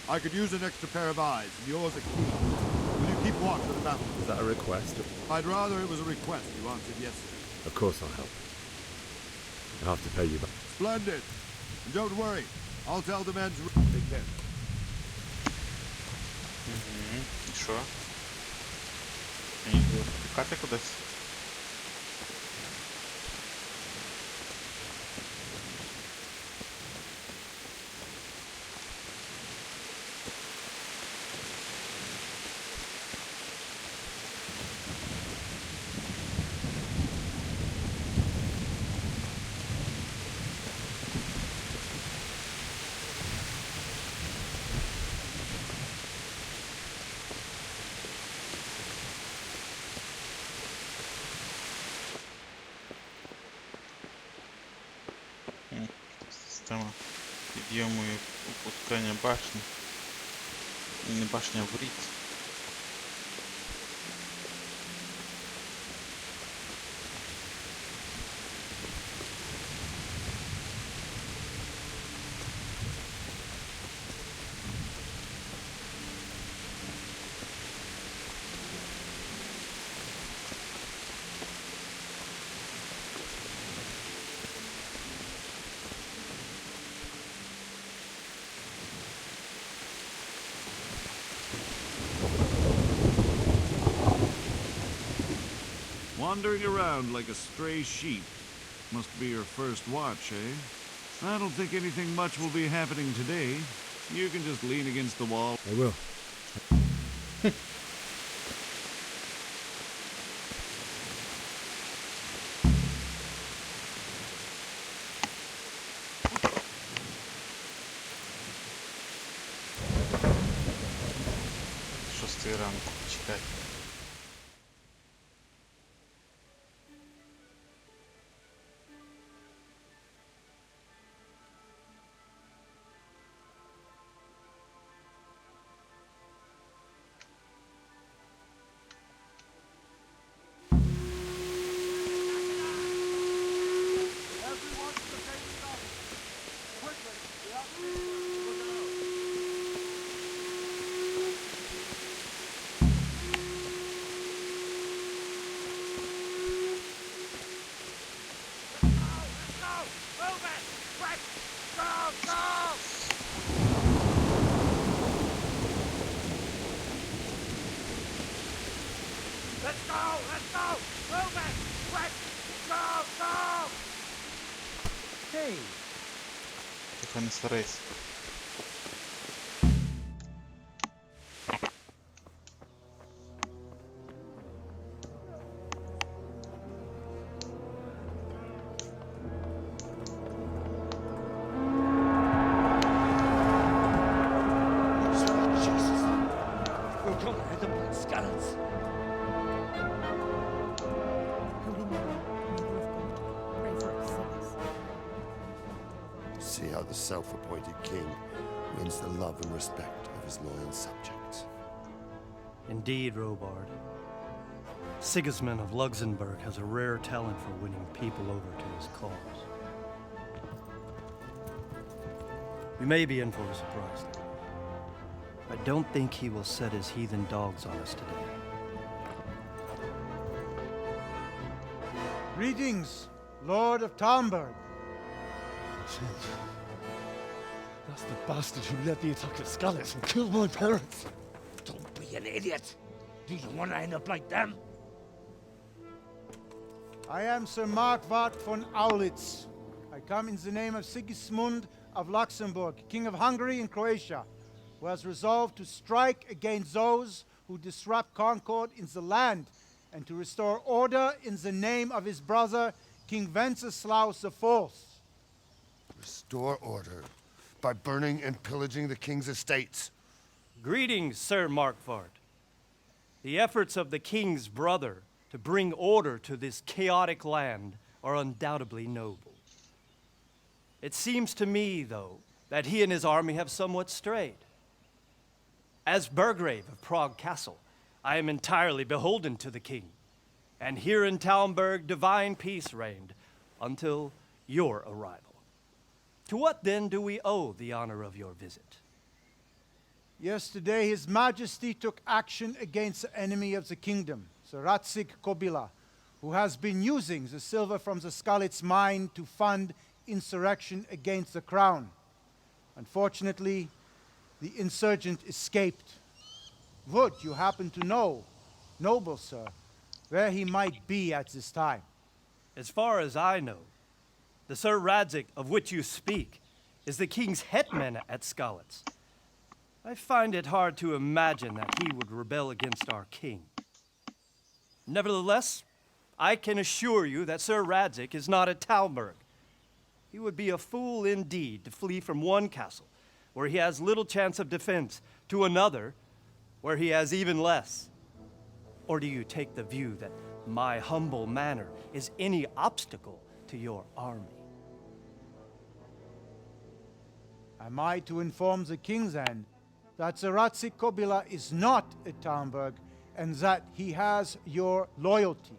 Speaker 12: I could use an extra pair of eyes, and yours are keen. Will you keep watch of the battle?
Speaker 5: Is that a request?
Speaker 12: I'd rather it was a request you answered yes to.
Speaker 5: Of course I'll help. I'll have to pay you back.
Speaker 12: Splendid. And don't worry, I'll tell the men's... Take care.
Speaker 1: І що? Мені буде тікати кудись? Система підйому і опускання башні. І не башня, а воріт.
Speaker 16: Wandering around like a stray sheep. Must be your first watch, eh? I don't think anything much will be happening today. You can just lean against the wall.
Speaker 5: I will.
Speaker 1: Шостий ранку, чекай.
Speaker 8: Let's go! Let's go! Move it! Quick! Go! Go!
Speaker 10: Hey,
Speaker 1: Тихо, не сварись.
Speaker 8: We're gonna end up like Skalitz.
Speaker 9: See how the self-appointed king wins the love and respect of his loyal subjects.
Speaker 10: indeed, Robard. Sigismund of Luxembourg has a rare talent for winning people over to his cause. We may be in for a surprise, though. I don't think he will set his heathen dogs on us today.
Speaker 17: Greetings, Lord of Tальмберг.
Speaker 5: That's the bastard who led the attack at Skalitz and killed my parents.
Speaker 8: Don't be an idiot. Do you want to end up like them?
Speaker 17: I am Sir Markwart von Aulitz. I come in the name of Sigismund of Luxembourg, King of Hungary and Croatia, who has resolved to strike against those who disrupt concord in the land and to restore order in the name of his brother, King Wenceslaus IV.
Speaker 9: Restore order by burning and pillaging the king's estates.
Speaker 10: Greetings, Sir Markwart. The efforts of the king's brother to bring order to this chaotic land are undoubtedly noble. It seems to me, though, that he and his army have somewhat strayed. As Burgrave of Prague Castle, I am entirely beholden to the king, and here in Tальмберг divine peace reigned until your arrival. To what then do we owe the honor of your visit?
Speaker 17: Yesterday, His Majesty took action against the enemy of the kingdom, Sir Radzig Kobyla, who has been using the silver from the Skalitz mine to fund insurrection against the crown. Unfortunately, the insurgent escaped. Would you happen to know, noble sir, where he might be at this time?
Speaker 10: As far as I know, the Sir Radzig of which you speak is the king's hetman at Skalitz. I find it hard to imagine that he would rebel against our king. Nevertheless, I can assure you that Sir Radzig is not at Tальмберg. He would be a fool indeed to flee from one castle where he has little chance of defense to another where he has even less. Or do you take the view that my humble manner is any obstacle to your army?
Speaker 17: Am I to inform the king then that Sir Radzig Kobyla is not at Tальмберg and that he has your loyalty?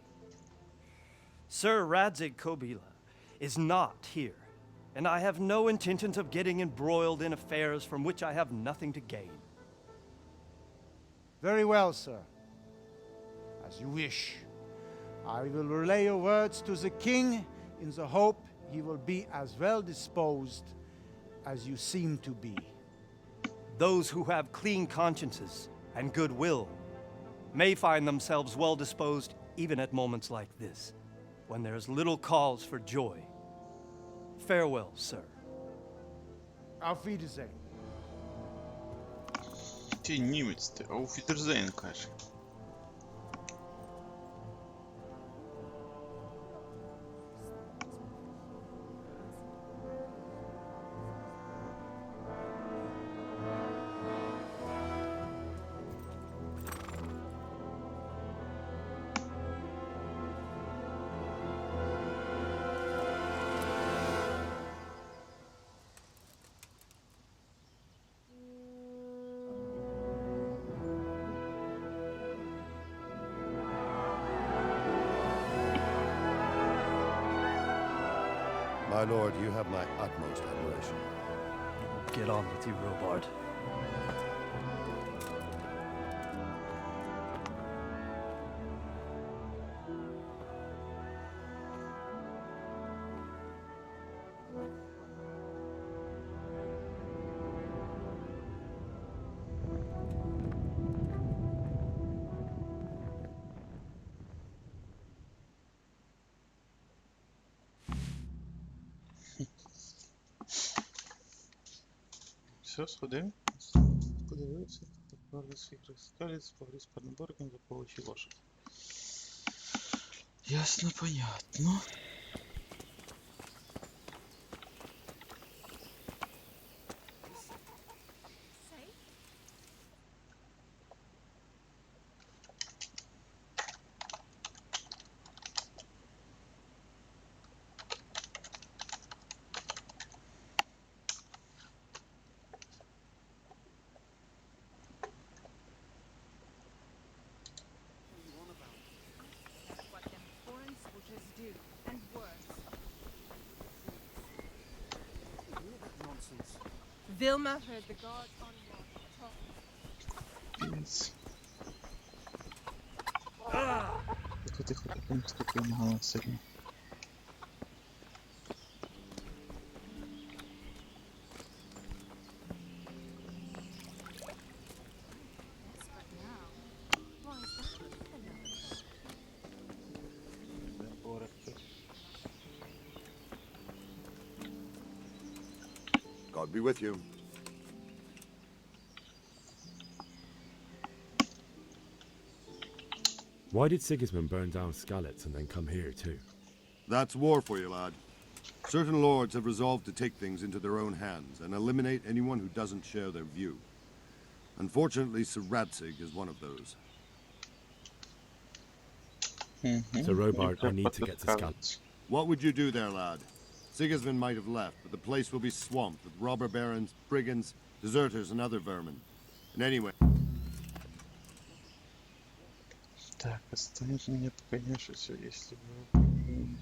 Speaker 10: Sir Radzig Kobyla is not here, and I have no intentions of getting embroiled in affairs from which I have nothing to gain.
Speaker 17: Very well, sir. As you wish. I will relay your words to the king in the hope he will be as well disposed as you seem to be.
Speaker 10: Those who have clean consciences and goodwill may find themselves well disposed even at moments like this, when there is little cause for joy. Farewell, sir.
Speaker 17: Auf Wiedersehen.
Speaker 1: Ти німець, ти Auf Wiedersehen, каже.
Speaker 9: My lord, you have my utmost admiration.
Speaker 10: Get on with you, Robard.
Speaker 1: Все, сходив. Подивився. Тепер свій Скалиць, поговорив з Тальмбергом, заполучив лошадь. Ясно, понятно.
Speaker 18: Vilma heard the guards on watch talk.
Speaker 1: Yes. Тихо, тихо, тихо, спокійно, голос сильний.
Speaker 12: God be with you.
Speaker 5: Why did Sigismund burn down Skalitz and then come here too?
Speaker 12: That's war for you, lad. Certain lords have resolved to take things into their own hands and eliminate anyone who doesn't share their view. Unfortunately, Sir Radzig is one of those.
Speaker 5: So Robart, I need to get to Skalitz.
Speaker 12: What would you do there, lad? Sigismund might have left, but the place will be swamped with robber barons, brigands, deserters, and other vermin. And anyway...
Speaker 1: Так, останется мне конечно все, если вы...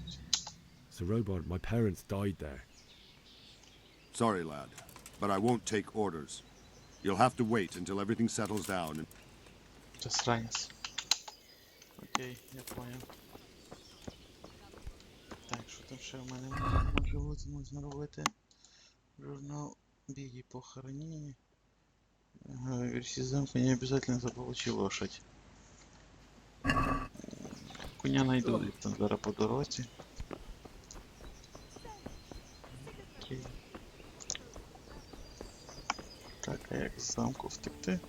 Speaker 5: So Robart, my parents died there.
Speaker 12: Sorry, lad, but I won't take orders. You'll have to wait until everything settles down and...
Speaker 1: Засранец. Окей, я понял. Так, що там ще в мене може бути? Можна робити журнал беги похоронения. Версии замка не обязательно заполучи лошадь. Коня найду там зараз по дорозі. Окей. Так, а як з замку втекти?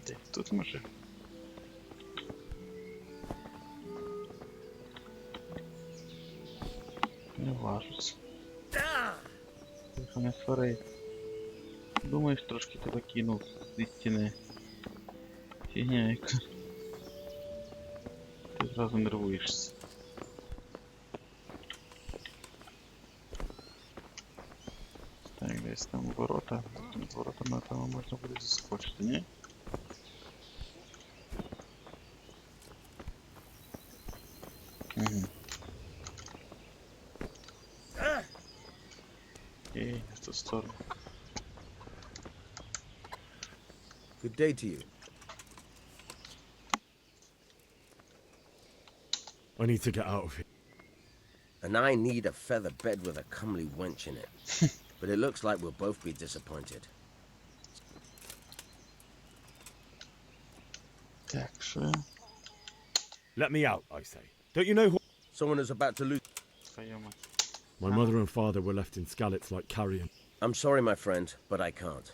Speaker 1: Де тут може? Не важиться. Тихо, не свари. Думаєш, трошки тебе кинув зі стіни. Фігня яка. Ти зразу нервуєшся. Так, десь там ворота. Там ворота, напевно, можна буде заскочити, ні? Угу. І в ту сторону.
Speaker 19: Good day to you.
Speaker 5: I need to get out of here.
Speaker 19: And I need a feather bed with a comely wench in it. But it looks like we'll both be disappointed.
Speaker 5: Let me out, I say. Don't you know who...
Speaker 19: Someone is about to lose...
Speaker 5: My mother and father were left in Skalitz like carrion.
Speaker 19: I'm sorry, my friend, but I can't.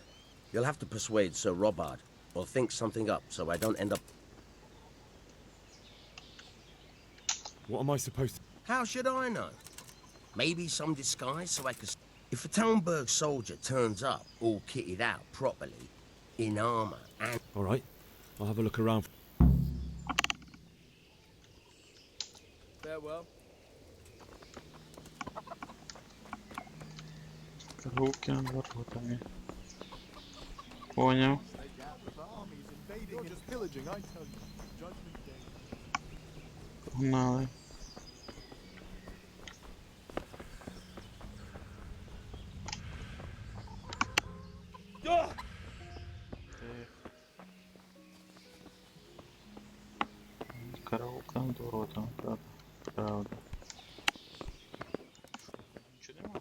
Speaker 19: You'll have to persuade Sir Robard, or think something up so I don't end up...
Speaker 5: What am I supposed to...
Speaker 19: How should I know? Maybe some disguise so I could... If a Tальмберг soldier turns up, all kitted out properly, in armour and...
Speaker 5: All right, I'll have a look around.
Speaker 8: Farewell.
Speaker 1: Руки над воротами. Понял. Погнали. Караулка над воротами, правда. Правда. Нічого нема.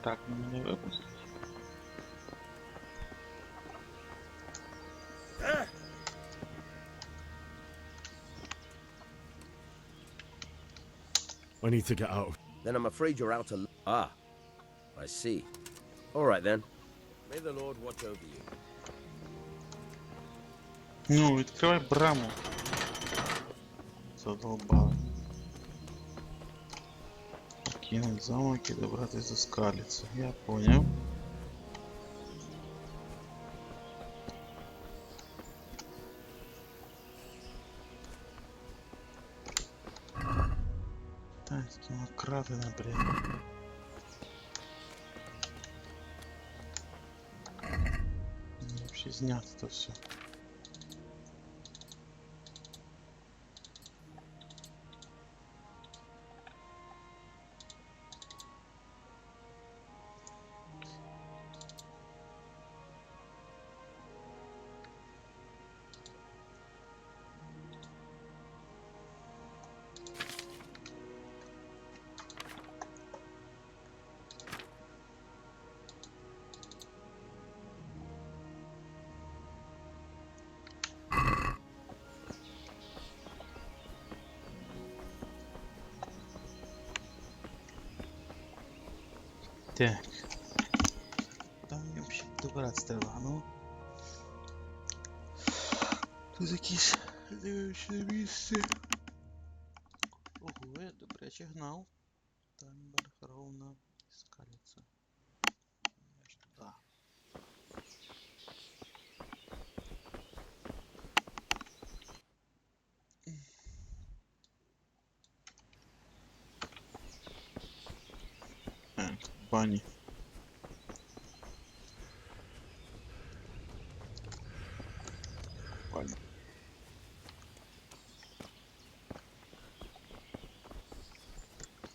Speaker 1: Так, мене випустить.
Speaker 5: I need to get out.
Speaker 19: Then I'm afraid you're out to... Ah, I see. All right, then. May the Lord watch over you.
Speaker 1: Ну, відкривай браму. Задолбали. Покинуть замок і добратися до Скалиці. Я поняв. Так, крадене, блін. Вообще знято то все. Так. Там мені взагалі добратися треба, ну. Тут якісь дивився місце. Ого, я добряче гнав. Тальмберг ровно Скалицю. Аж туди. Бані. Бані.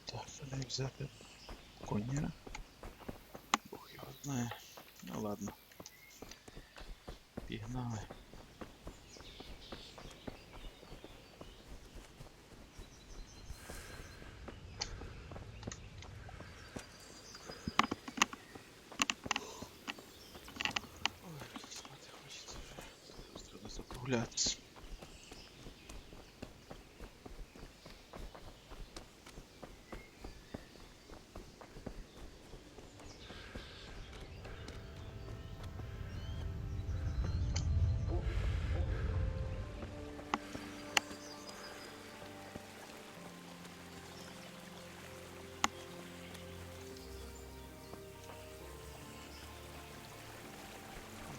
Speaker 1: Так, треба взяти коня. Бог його знає. Ну ладно. Пігнали. Закруглятися.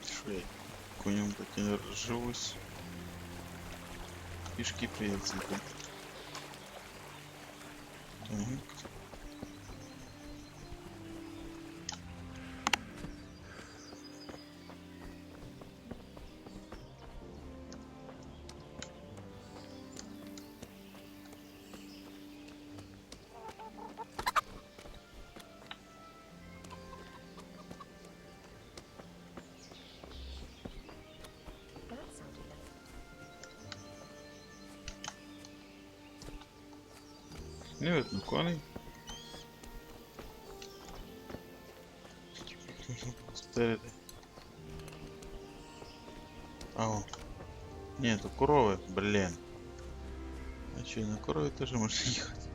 Speaker 1: Що я конем так и не разживусь. Пешки придется идти. Так. Не видно коней. Спереди. Ау. Ні, то корови, блін. А що, на корові теж можна їхати?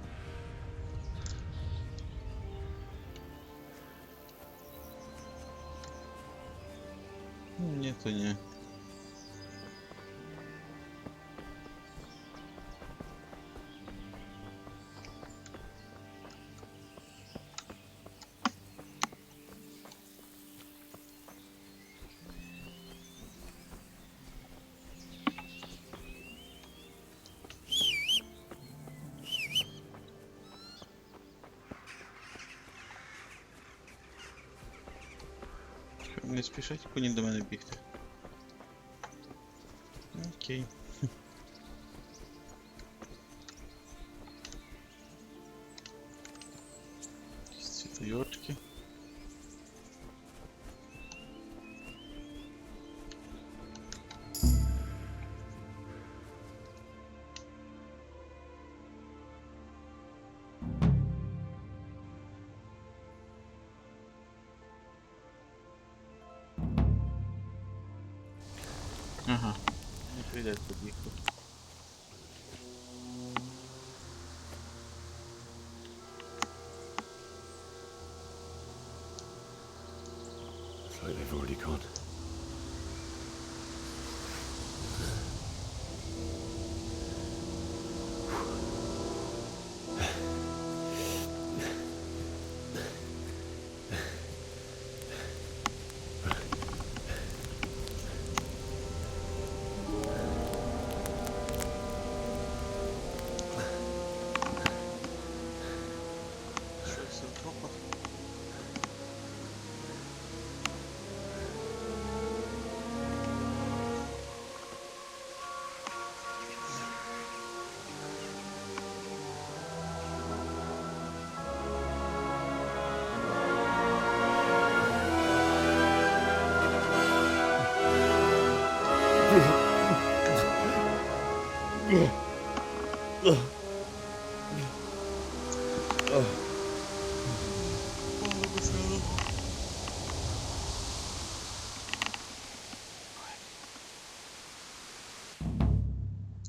Speaker 1: Ні, то ні. Не спішать коні до мене бігти. Окей. Якісь цвітойорчики. Ага. Не прийдеться бігти.
Speaker 5: It's like they've already gone.
Speaker 1: Щось у трупах.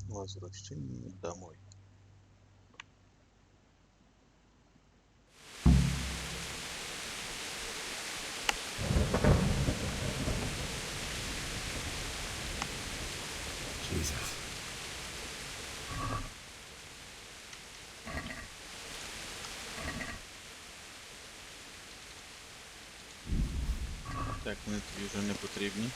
Speaker 1: Возвращение домой.
Speaker 5: Jesus.
Speaker 1: Так, вони тобі вже не потрібні.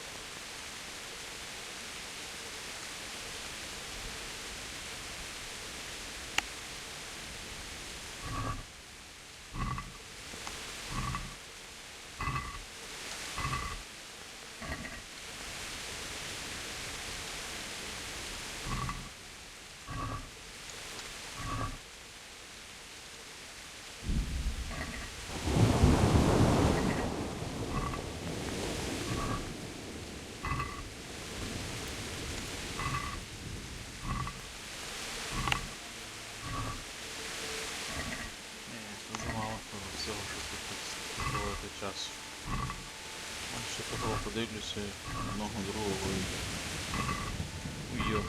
Speaker 1: Всього, щоб тут проводити час. А ще того подивлюся одного другого і уйо.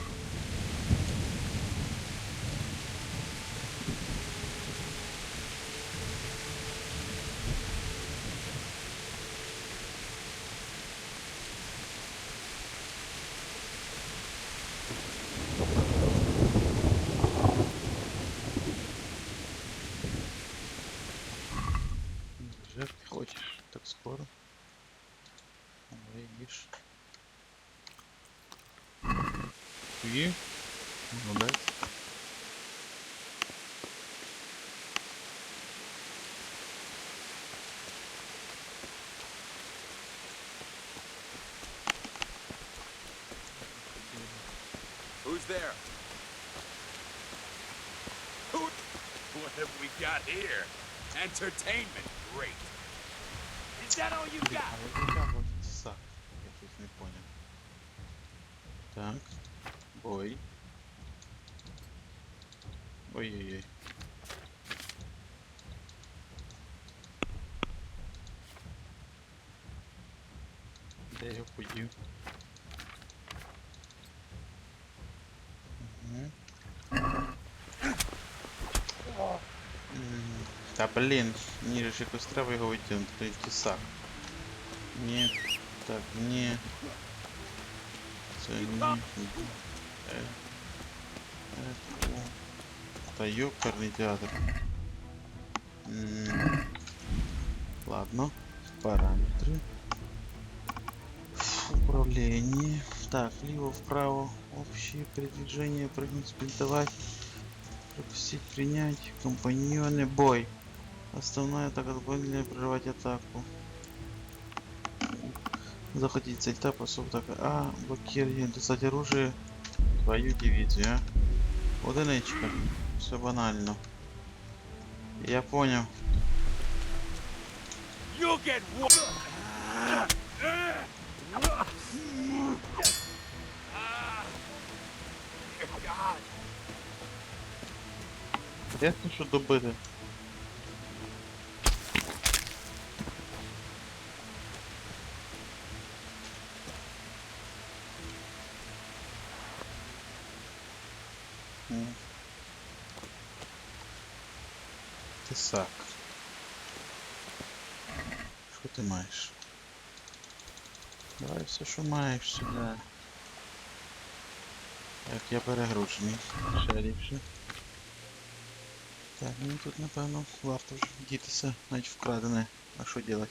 Speaker 1: Уже ты хочешь так скоро? Видишь? И молодец.
Speaker 15: Who's there? Who? What have we got here? Entertainment, great. Is that all you got?
Speaker 1: Я щось не понял. Так. Ой. Ой-ой-ой. Де я його подів? Та блін, ні, ж якось треба його витягнути, той тісак. Ні, так, ні. Це ні. Та ёкарный театр. Ладно, параметры. Управление. Так, влево, вправо, общее передвижение, прыгнуть, спринтовать, пропустить, принять, компаньоны, бой. Основная атака, дополнительная прервать атаку. Заходить цель тап, особо атака А, блокирование, достать оружие, твою дивизию, а. Одиничка. Все банально. Я понял.
Speaker 15: You'll get
Speaker 1: Ясно, що добити. Тесак. Що ти маєш? Давай все, що маєш сюди. Так, я перегружений. Ще ліпше. Так, мені тут, напевно, варто вже дітися, навіть вкрадене. А що робити?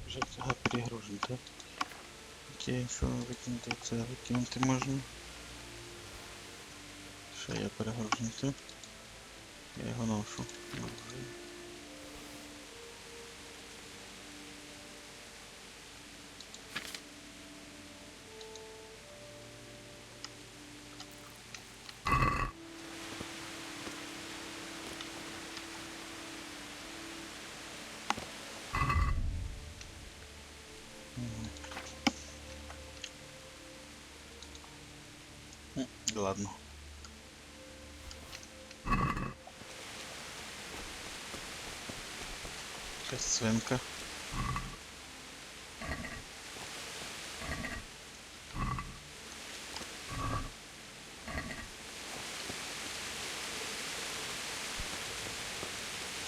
Speaker 1: Вже цього перегружено, так? Окей, що викинути? Це викинути можна. Ще я перегружений, так? Я його ношу. Ладно. Сейчас свинка.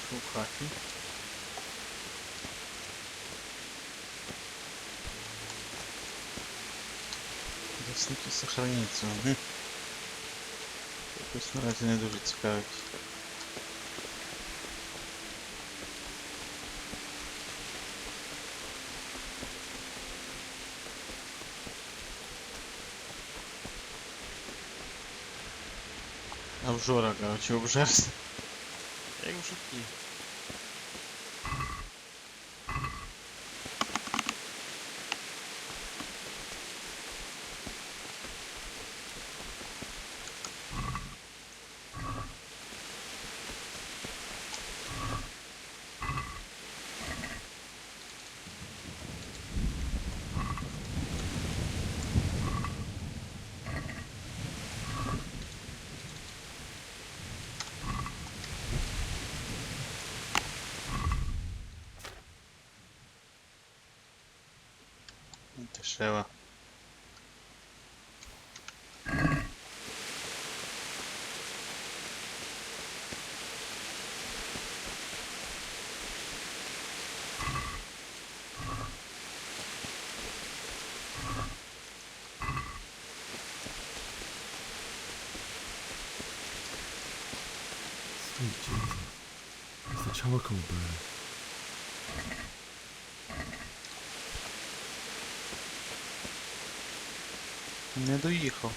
Speaker 1: Шухаки. Засники сохраниться. Якось наразі не дуже цікавить. Обжора, короче, обжерся. Як в житті. Дешево.
Speaker 5: Sweet Jesus. It's the charcoal burn.
Speaker 1: Не доїхав.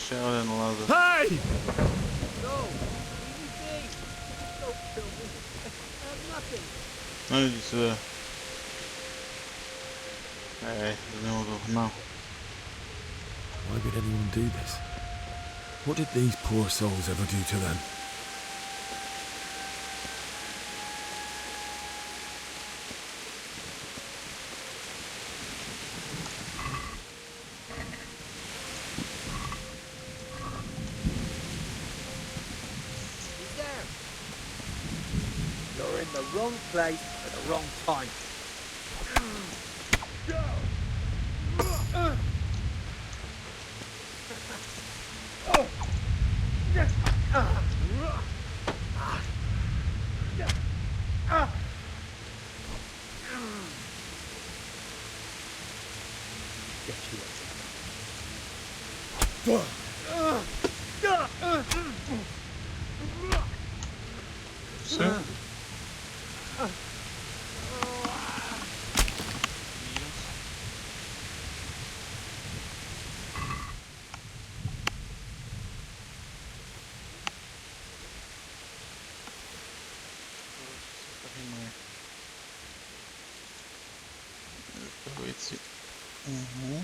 Speaker 1: Ще один лазер.
Speaker 5: Hey!
Speaker 8: No, easy thing. Don't kill me. I have nothing.
Speaker 1: Ну іди сюди. Ей, знову догнав.
Speaker 5: Why would anyone do this? What did these poor souls ever do to them?
Speaker 8: He's there. You're in the wrong place at the wrong time. Get you
Speaker 1: Угу.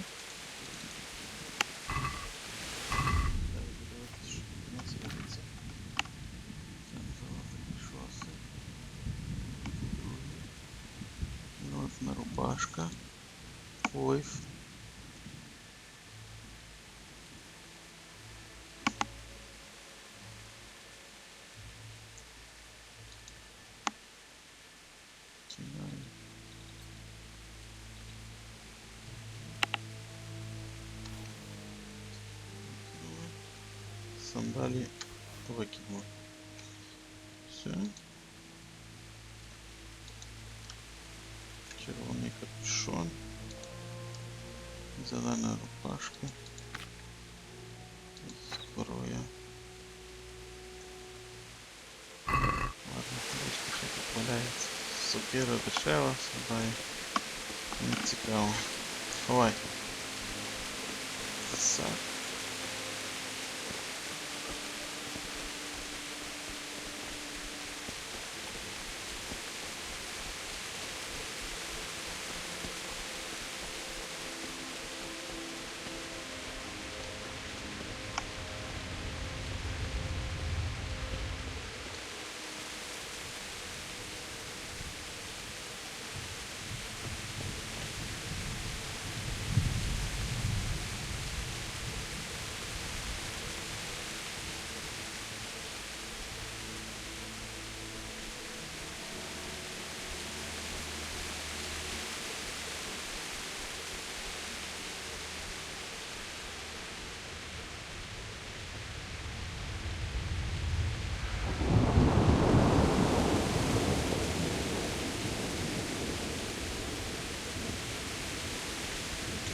Speaker 1: Нотна рубашка. Койф. Сандалии выкинул. Все. Червоный капюшон. Зеленая рубашка. Зброя. Ладно, дивіться, що тут валяється. Сокира дешева, сандалії. Не цікаво. Ховай. Засад.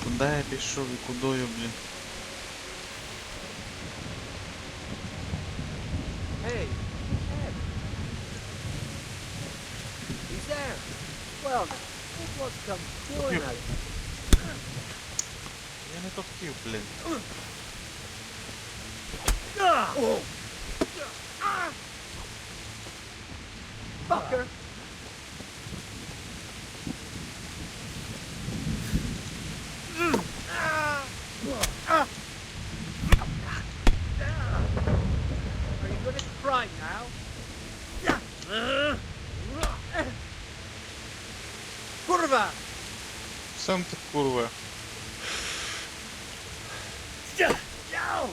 Speaker 1: Куди я пішов і кудою, блін?
Speaker 7: Hey, Ed. He's there. Well, it was come pouring out.
Speaker 1: Я не то хотів, блін.
Speaker 7: Fucker. Are you gonna cry now? Kurwa!
Speaker 1: Сам ти курва.
Speaker 7: Down!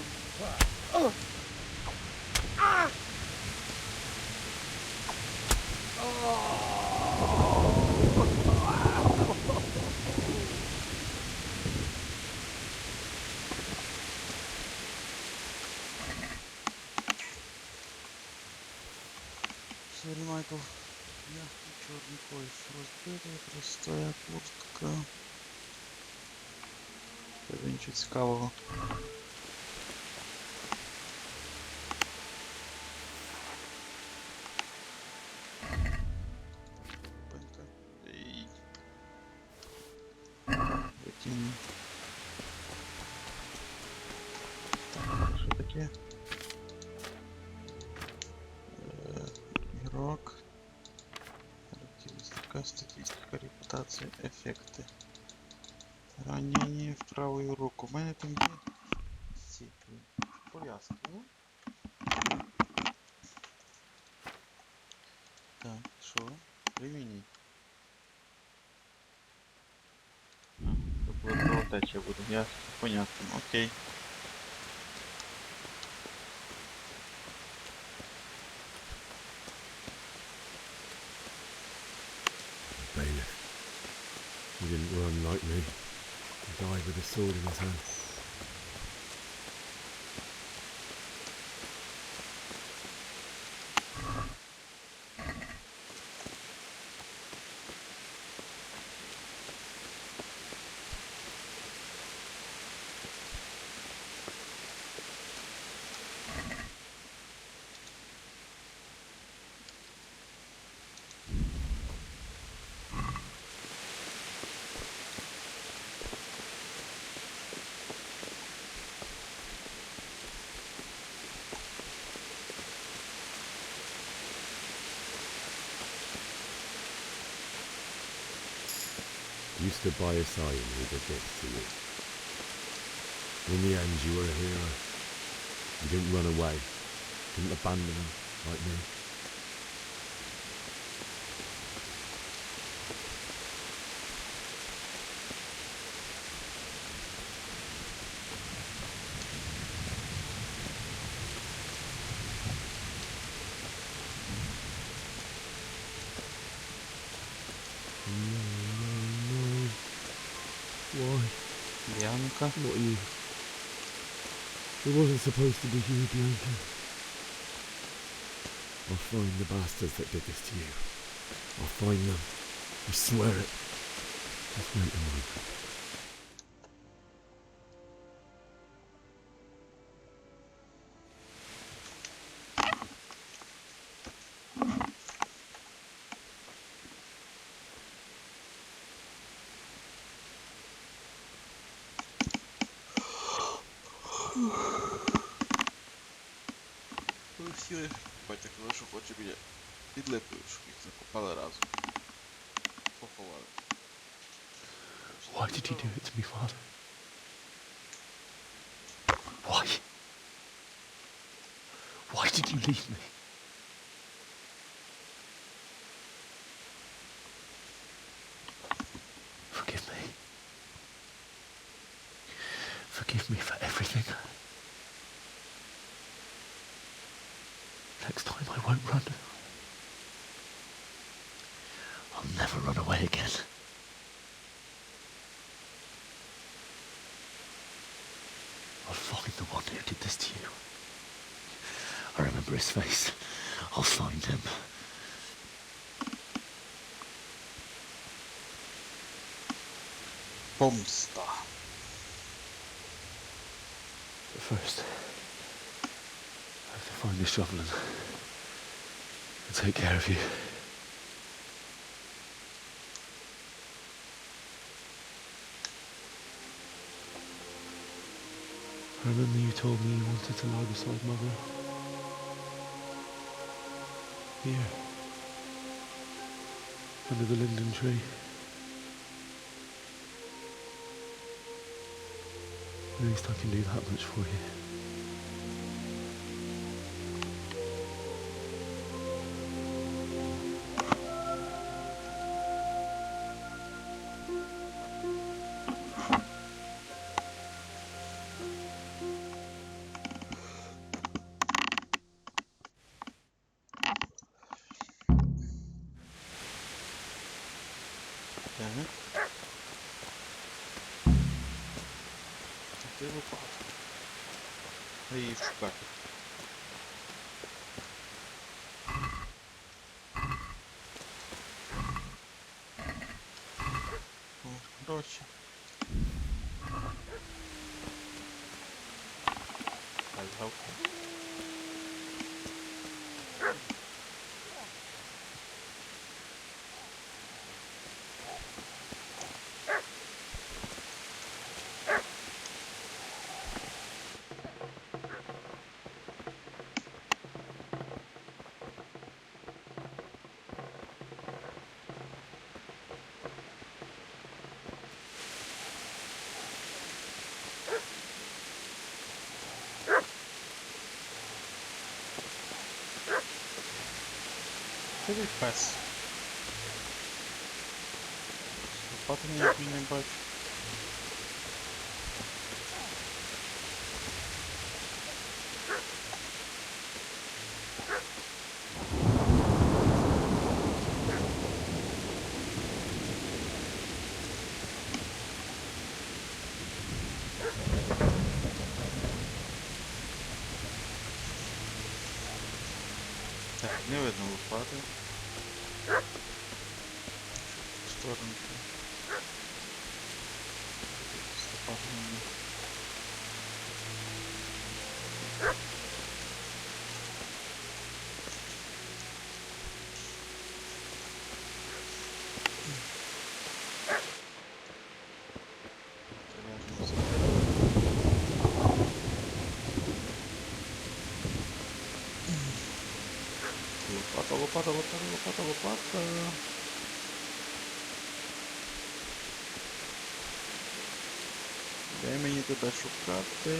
Speaker 1: Сорі, Майкл. Мягкий чорний койф розбитий, простоя куртка. Це нічого цікавого. Пенка. Ей. Викинь. Так, що таке? Ігрок. Характеристика, статистика, репутація, ефекти. Ранення в правую руку. У мене там є ці пов'язки, ні? Так, що? Примініть. Це буде кровотеча буде, ясно, понятно, окей.
Speaker 5: Bailiff. He didn't run like me. He died with a sword in his hand. You stood by his side and he did this to you. In the end, you were a hero. You didn't run away. Didn't abandon him like me. Why?
Speaker 1: Bianca?
Speaker 5: Not you. It wasn't supposed to be you, Bianca. I'll find the bastards that did this to you. I'll find them. I swear it. Just wait a moment.
Speaker 1: Сіли, батька казав, що хоче біля підлипою, щоб їх закопали разом. Поховали.
Speaker 5: Why did you do it to me, Father? Why? Why did you leave me? Forgive me. Forgive me for everything. Next time I won't run. I'll never run away again. I'll find the one who did this to you. I remember his face. I'll find him.
Speaker 1: Помста.
Speaker 5: But first, I have to find this shovel and take care of you. I remember you told me you wanted to lie beside Mother. Here. Under the linden tree. At least I can do that much for you.
Speaker 1: Ти лопата. А її шукати. Коротше. Галка. Це від пес. Лопати ніякої не бачу. Так, не видно лопати. В сторону. З лопатами. Лопата. Де мені тебе шукати?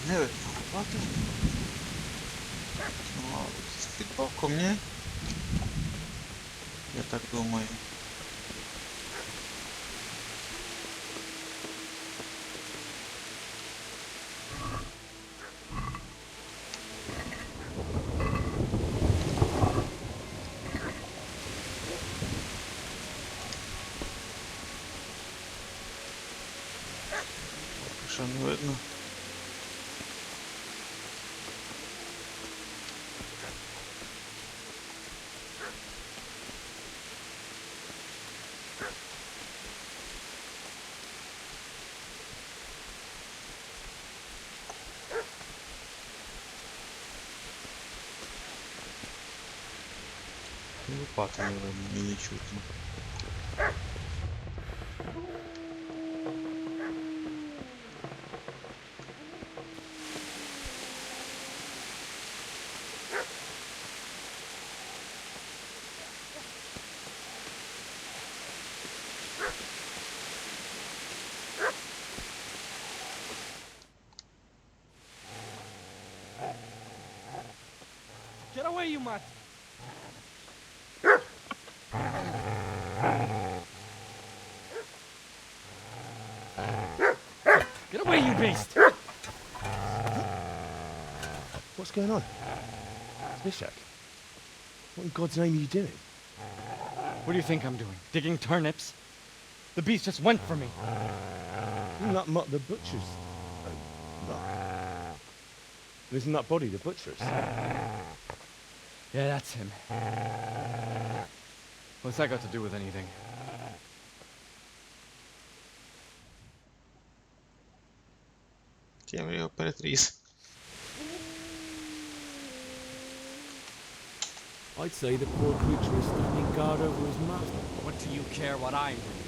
Speaker 1: Не випадку. Під боком ні? Я так думаю. Поки що не видно. Лопати не видно і не чутно.
Speaker 8: Get away, you mutt! Get away, you beast!
Speaker 20: What's going on? Mishak? What in God's name are you doing?
Speaker 21: What do you think I'm doing? Digging turnips? The beast just went for me.
Speaker 20: Isn't that the butcher's? Isn't that body the butcher's?
Speaker 21: Yeah, that's him. What's that got to do with anything?
Speaker 1: Я його перетріс.
Speaker 5: I'd say the poor creature is standing guard over his master.
Speaker 21: What do you care what I'm doing?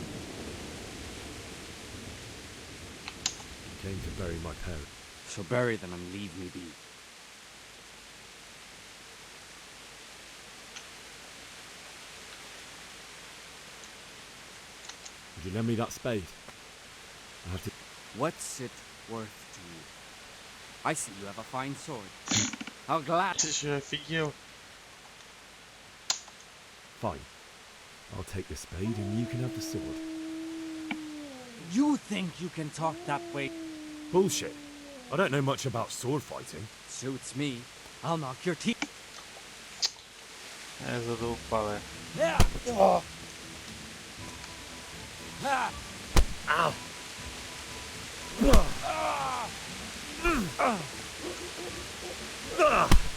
Speaker 5: I came to bury my parents.
Speaker 21: So bury them and leave me be.
Speaker 5: Would you lend me that spade? I have to...
Speaker 21: What's it worth to you? I see you have a fine sword. How glad...
Speaker 1: Ти що, офігел?
Speaker 5: Fine. I'll take the spade and you can have the sword.
Speaker 21: You think you can talk that way?
Speaker 5: Bullshit. I don't know much about sword fighting.
Speaker 21: Suits me. I'll knock your teeth.
Speaker 1: Задовпали.
Speaker 21: Yeah.
Speaker 20: Oh.
Speaker 21: Ah.
Speaker 20: Ow.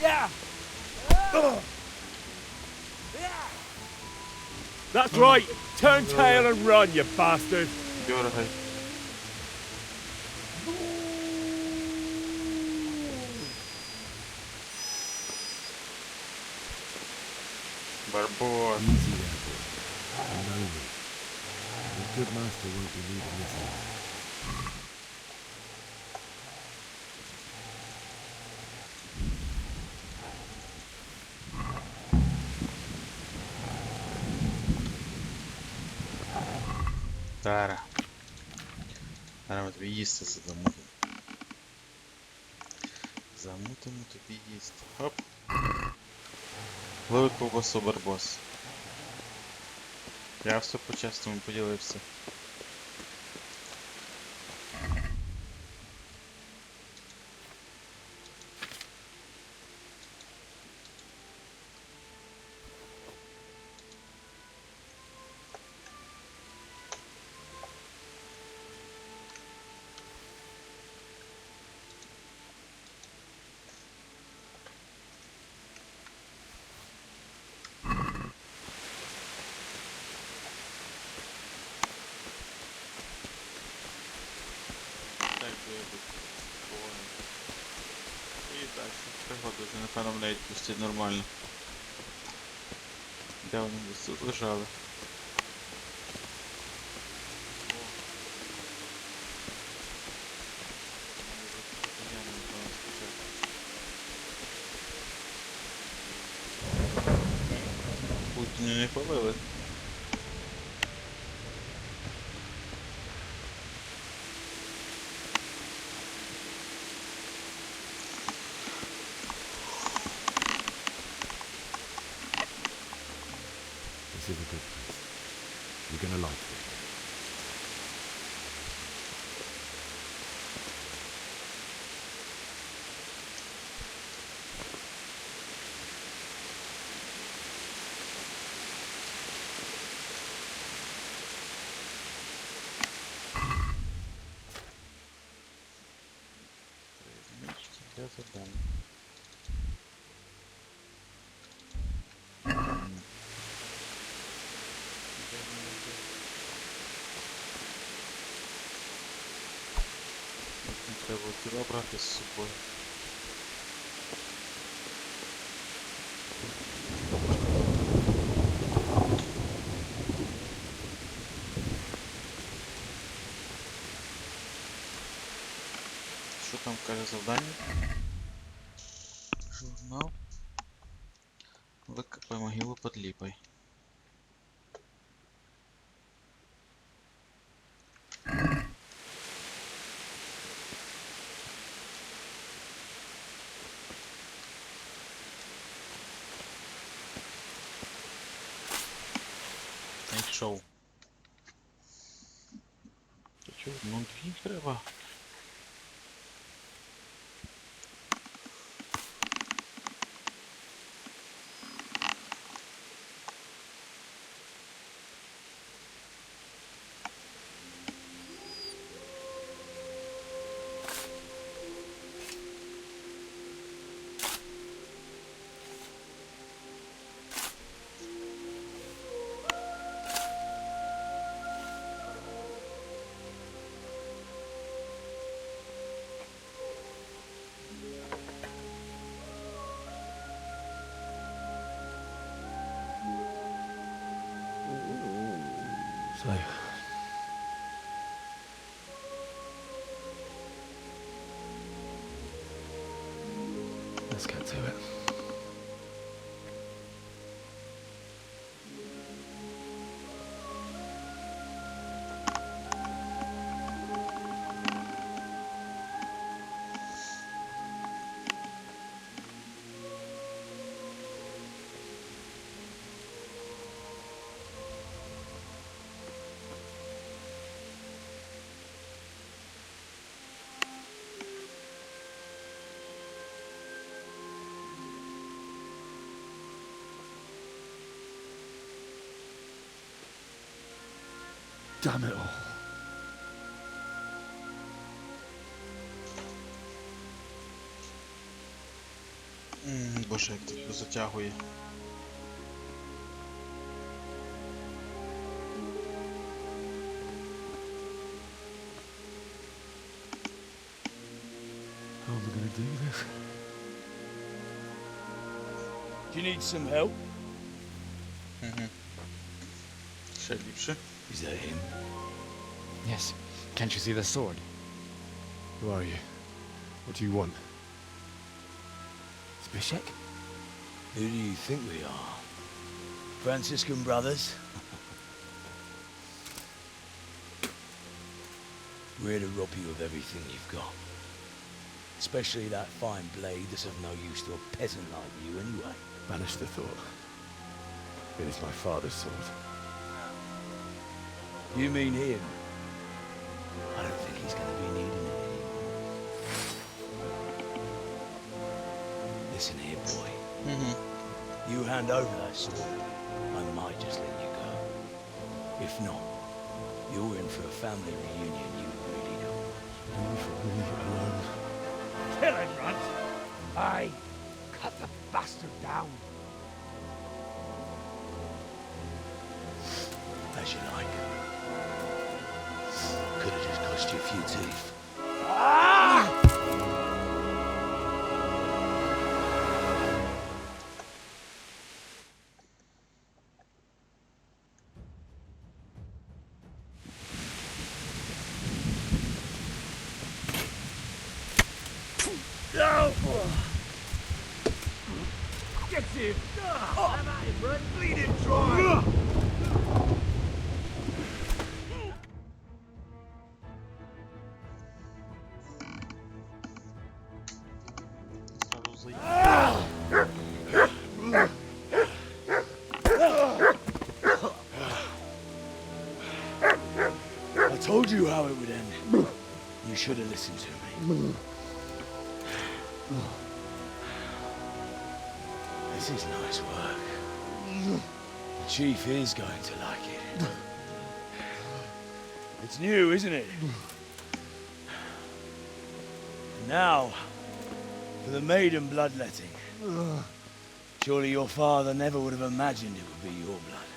Speaker 21: Yeah.
Speaker 5: That's right! Turn tail and run, you bastard!
Speaker 1: Дьоргай. Барбос.
Speaker 5: Easy there, boy. You know me. Your good master won't be leaving this house.
Speaker 1: Тара. Зараз ми тобі їсти замутимо. Замутимо тобі їсти. Хоп. Лови ковбасу, Барбос. Я все по-чесному поділився. пригоду вже, напевно, мене відпустять нормально. Де вони десь тут лежали? Путіні не палили.
Speaker 5: This is a good place. You're gonna like it.
Speaker 1: Для завдань. Треба тіла брати з собою. Що там каже завдання? Журнал. Викопай могилу под липой. Знайшов. Та чого? Ну, дві треба.
Speaker 20: So, let's get to it. Damn it all.
Speaker 1: Боже, як це затягує.
Speaker 20: How am I going to do this?
Speaker 8: Do you need some help?
Speaker 1: Ще ліпше.
Speaker 8: Is that him?
Speaker 21: Yes. Can't you see the sword?
Speaker 5: Who are you? What do you want?
Speaker 8: Zbyszek? Who do you think we are? Franciscan brothers? We're here to rob you of everything you've got. Especially that fine blade that's of no use to a peasant like you anyway.
Speaker 5: Banish the thought. It is my father's sword.
Speaker 8: You mean him? I don't think he's going to be needing it anymore. Listen here, boy. You hand over that sword, I might just let you go. If not, you're in for a family reunion you really don't want.
Speaker 5: Leave me alone.
Speaker 8: Kill him, Runt! Aye, cut the bastard down. As you like. Could have just cost you a few teeth. Ah! Get here! I'm at him, bud. Bleed him dry! I told you how it would end. You should have listened to me. This is nice work. The chief is going to like it. It's new, isn't it? And now, for the maiden bloodletting. Surely your father never would have imagined it would be your blood.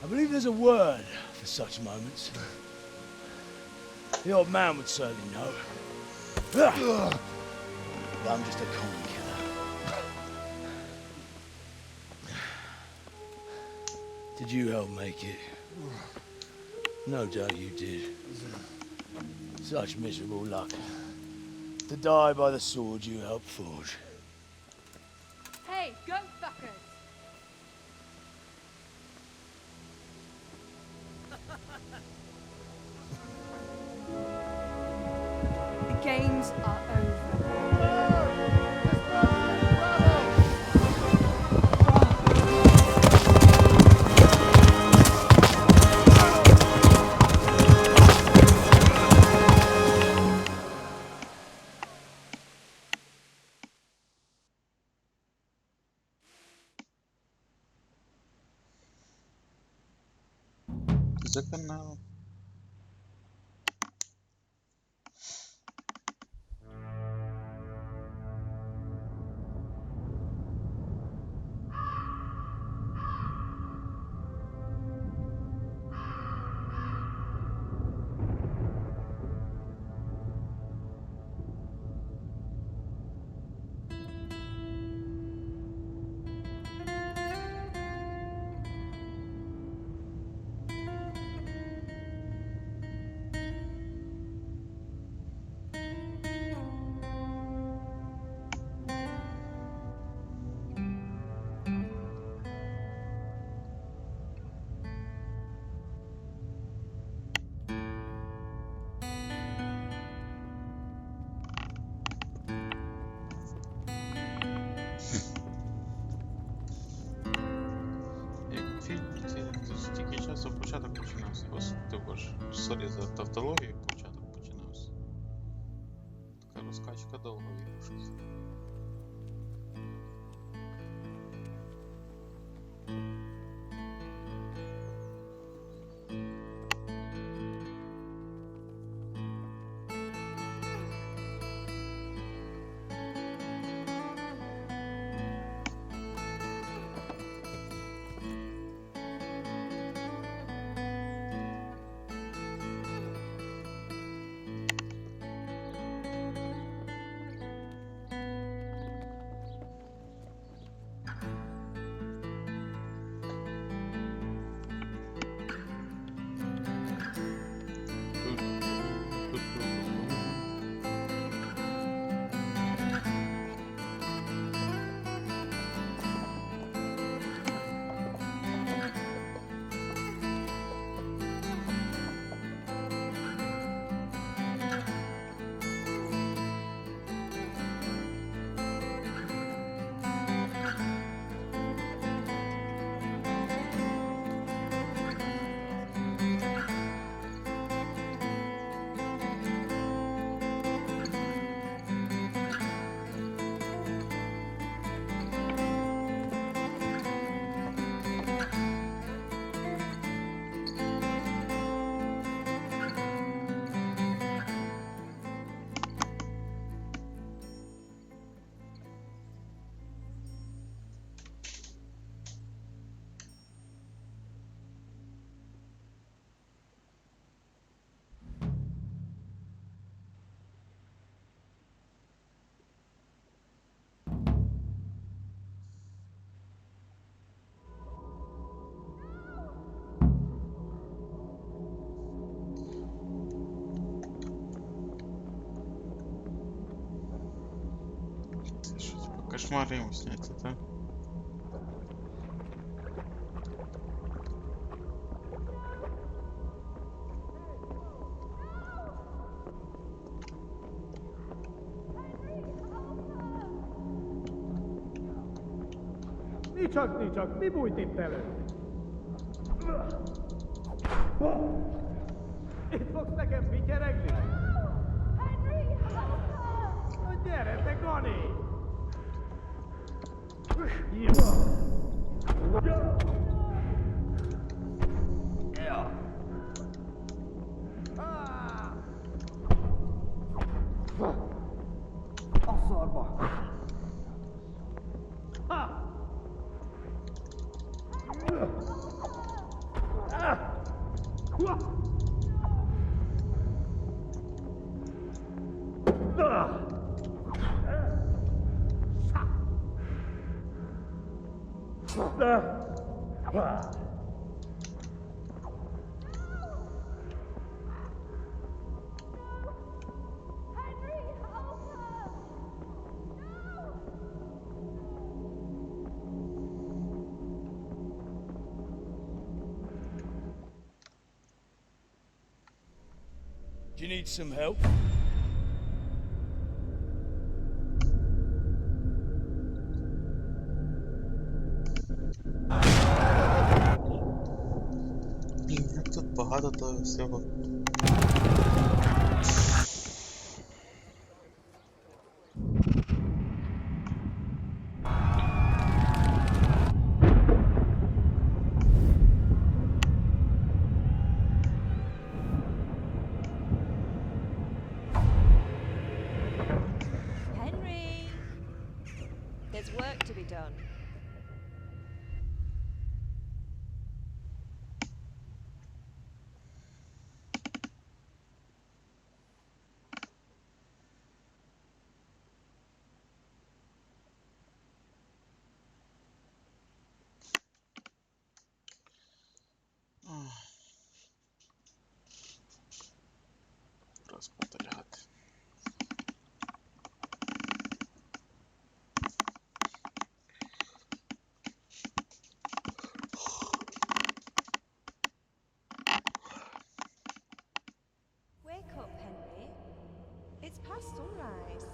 Speaker 8: I believe there's a word for such moments. The old man would certainly know. But I'm just a common killer. Did you help make it? No doubt you did. Such miserable luck. To die by the sword you helped forge.
Speaker 18: Hey, go fuckers! The games are over.
Speaker 1: За канал. Стільки часу початок починався. Ось також, сорі за тавтологію, початок починався. Така розкачка довго відбувшись. Кошмар йому сняться, так?
Speaker 15: Nicsak, mi bújt itt elő? Itt fogsz nekem pityeregni? Na gyere, te Gani! A szarba! Ha!
Speaker 8: Do you need some help?
Speaker 1: Блін, як тут багато того всього.
Speaker 2: Henry! There's work to be done.
Speaker 1: Розпотягати.
Speaker 2: Wake up, Henry. It's past sunrise.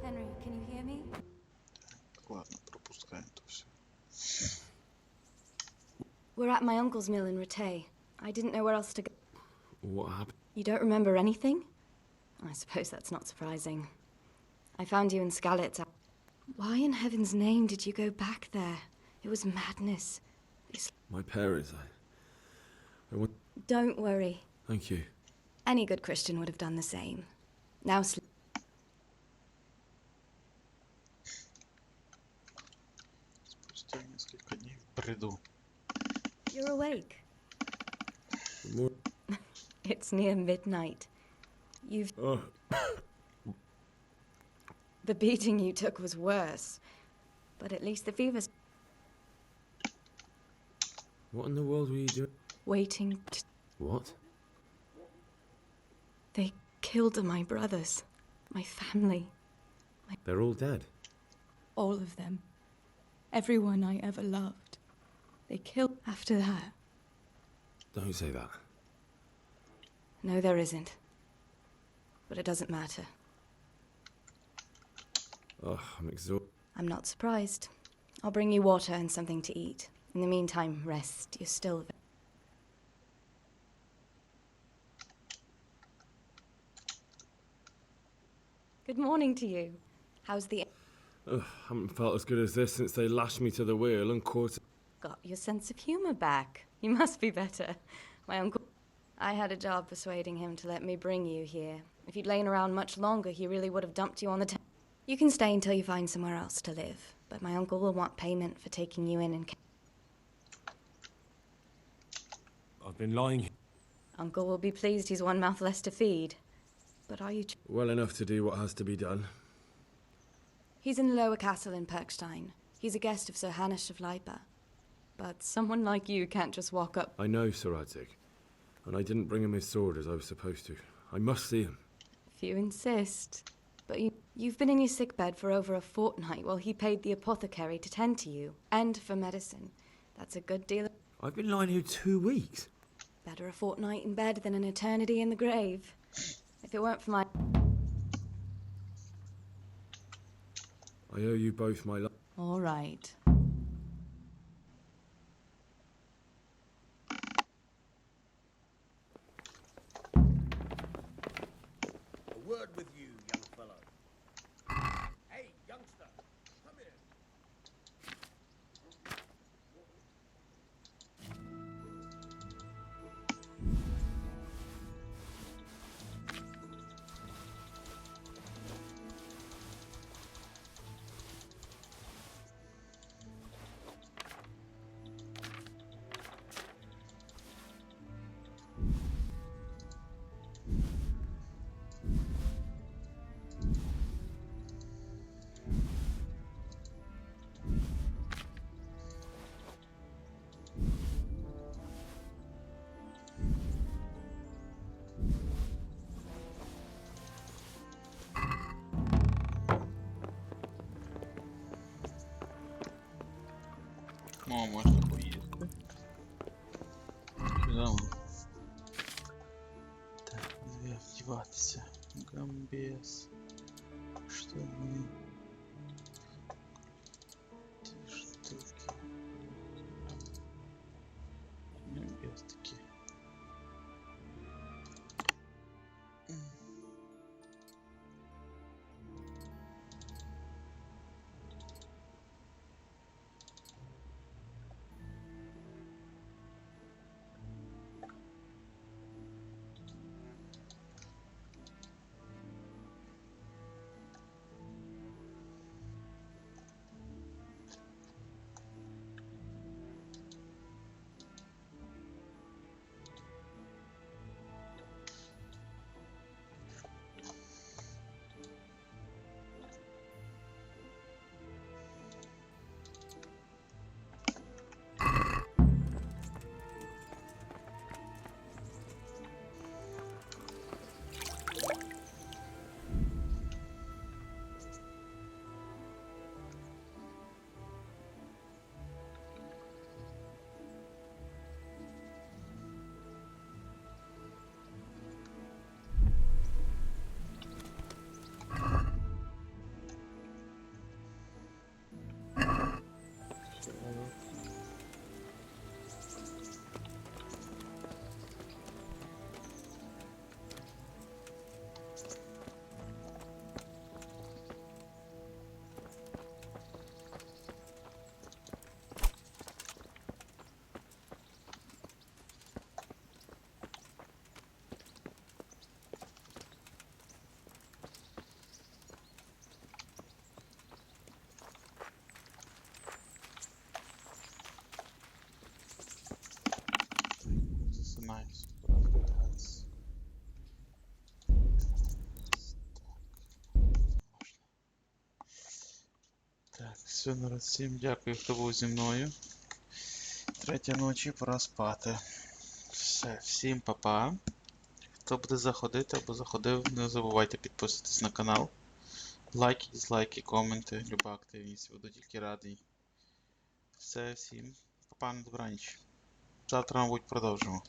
Speaker 2: Henry, can you hear me?
Speaker 1: Ладно, пропускаємо то все.
Speaker 22: We're at my uncle's mill in Rattay. I didn't know where else to go.
Speaker 5: What happened?
Speaker 22: You don't remember anything? I suppose that's not surprising. I found you in Skalitz. Why in heaven's name did you go back there? It was madness.
Speaker 5: My parents, I want...
Speaker 22: Don't worry.
Speaker 5: Thank you.
Speaker 22: Any good Christian would have done the same. Now sleep.
Speaker 1: Спустя несколько дней в бреду.
Speaker 22: You're awake.
Speaker 5: More...
Speaker 22: It's near midnight. You've...
Speaker 5: Oh.
Speaker 22: The beating you took was worse. But at least the fever's...
Speaker 5: What in the world were you doing?
Speaker 22: waiting to...
Speaker 5: What?
Speaker 22: They killed my brothers. My family.
Speaker 5: They're all dead.
Speaker 22: All of them. Everyone I ever loved. They killed after that.
Speaker 5: Don't say that.
Speaker 22: No, there isn't. But it doesn't matter.
Speaker 5: Oh, I'm exhausted.
Speaker 22: I'm not surprised. I'll bring you water and something to eat. In the meantime, rest. You're still... Good morning to you. How's the...
Speaker 5: Ugh, haven't felt as good as this since they lashed me to the wheel and caught...
Speaker 22: Got your sense of humor back. You must be better. My uncle... I had a job persuading him to let me bring you here. If you'd lain around much longer, he really would have dumped you on the... You can stay until you find somewhere else to live. But my uncle will want payment for taking you in and...
Speaker 8: I've been lying.
Speaker 22: Uncle will be pleased he's one mouth less to feed. But are you...
Speaker 5: Well enough to do what has to be done.
Speaker 22: He's in the lower castle in Perkstein. He's a guest of Sir Hanush of Leipa. But someone like you can't just walk up...
Speaker 5: I know Sir Radzik, and I didn't bring him his sword as I was supposed to. I must see him.
Speaker 22: If you insist. But you... You've been in your sick bed for over a fortnight while he paid the apothecary to tend to you, and for medicine. That's a good deal.
Speaker 20: I've been lying here 2 weeks.
Speaker 22: Better a fortnight in bed than an eternity in the grave. If it weren't for my...
Speaker 5: I owe you both my love.
Speaker 3: All right.
Speaker 19: A word with you, young fellow. Hey, youngster, come here.
Speaker 1: О, можна поїсти. Чудово. Так, де вдіватися? Гамбес. Штани. Ті штуки. Гамбес такі. Nice. Так, все, народ, всім дякую, хто був зі мною. 3 ночі, пора спати. Все, всім па-па. Хто буде заходити або заходив, не забувайте підписатись на канал. Лайки, дизлайки, коменти, люба активність, буду тільки радий. Все, всім па-па, на добраніч. Завтра, мабуть, продовжимо.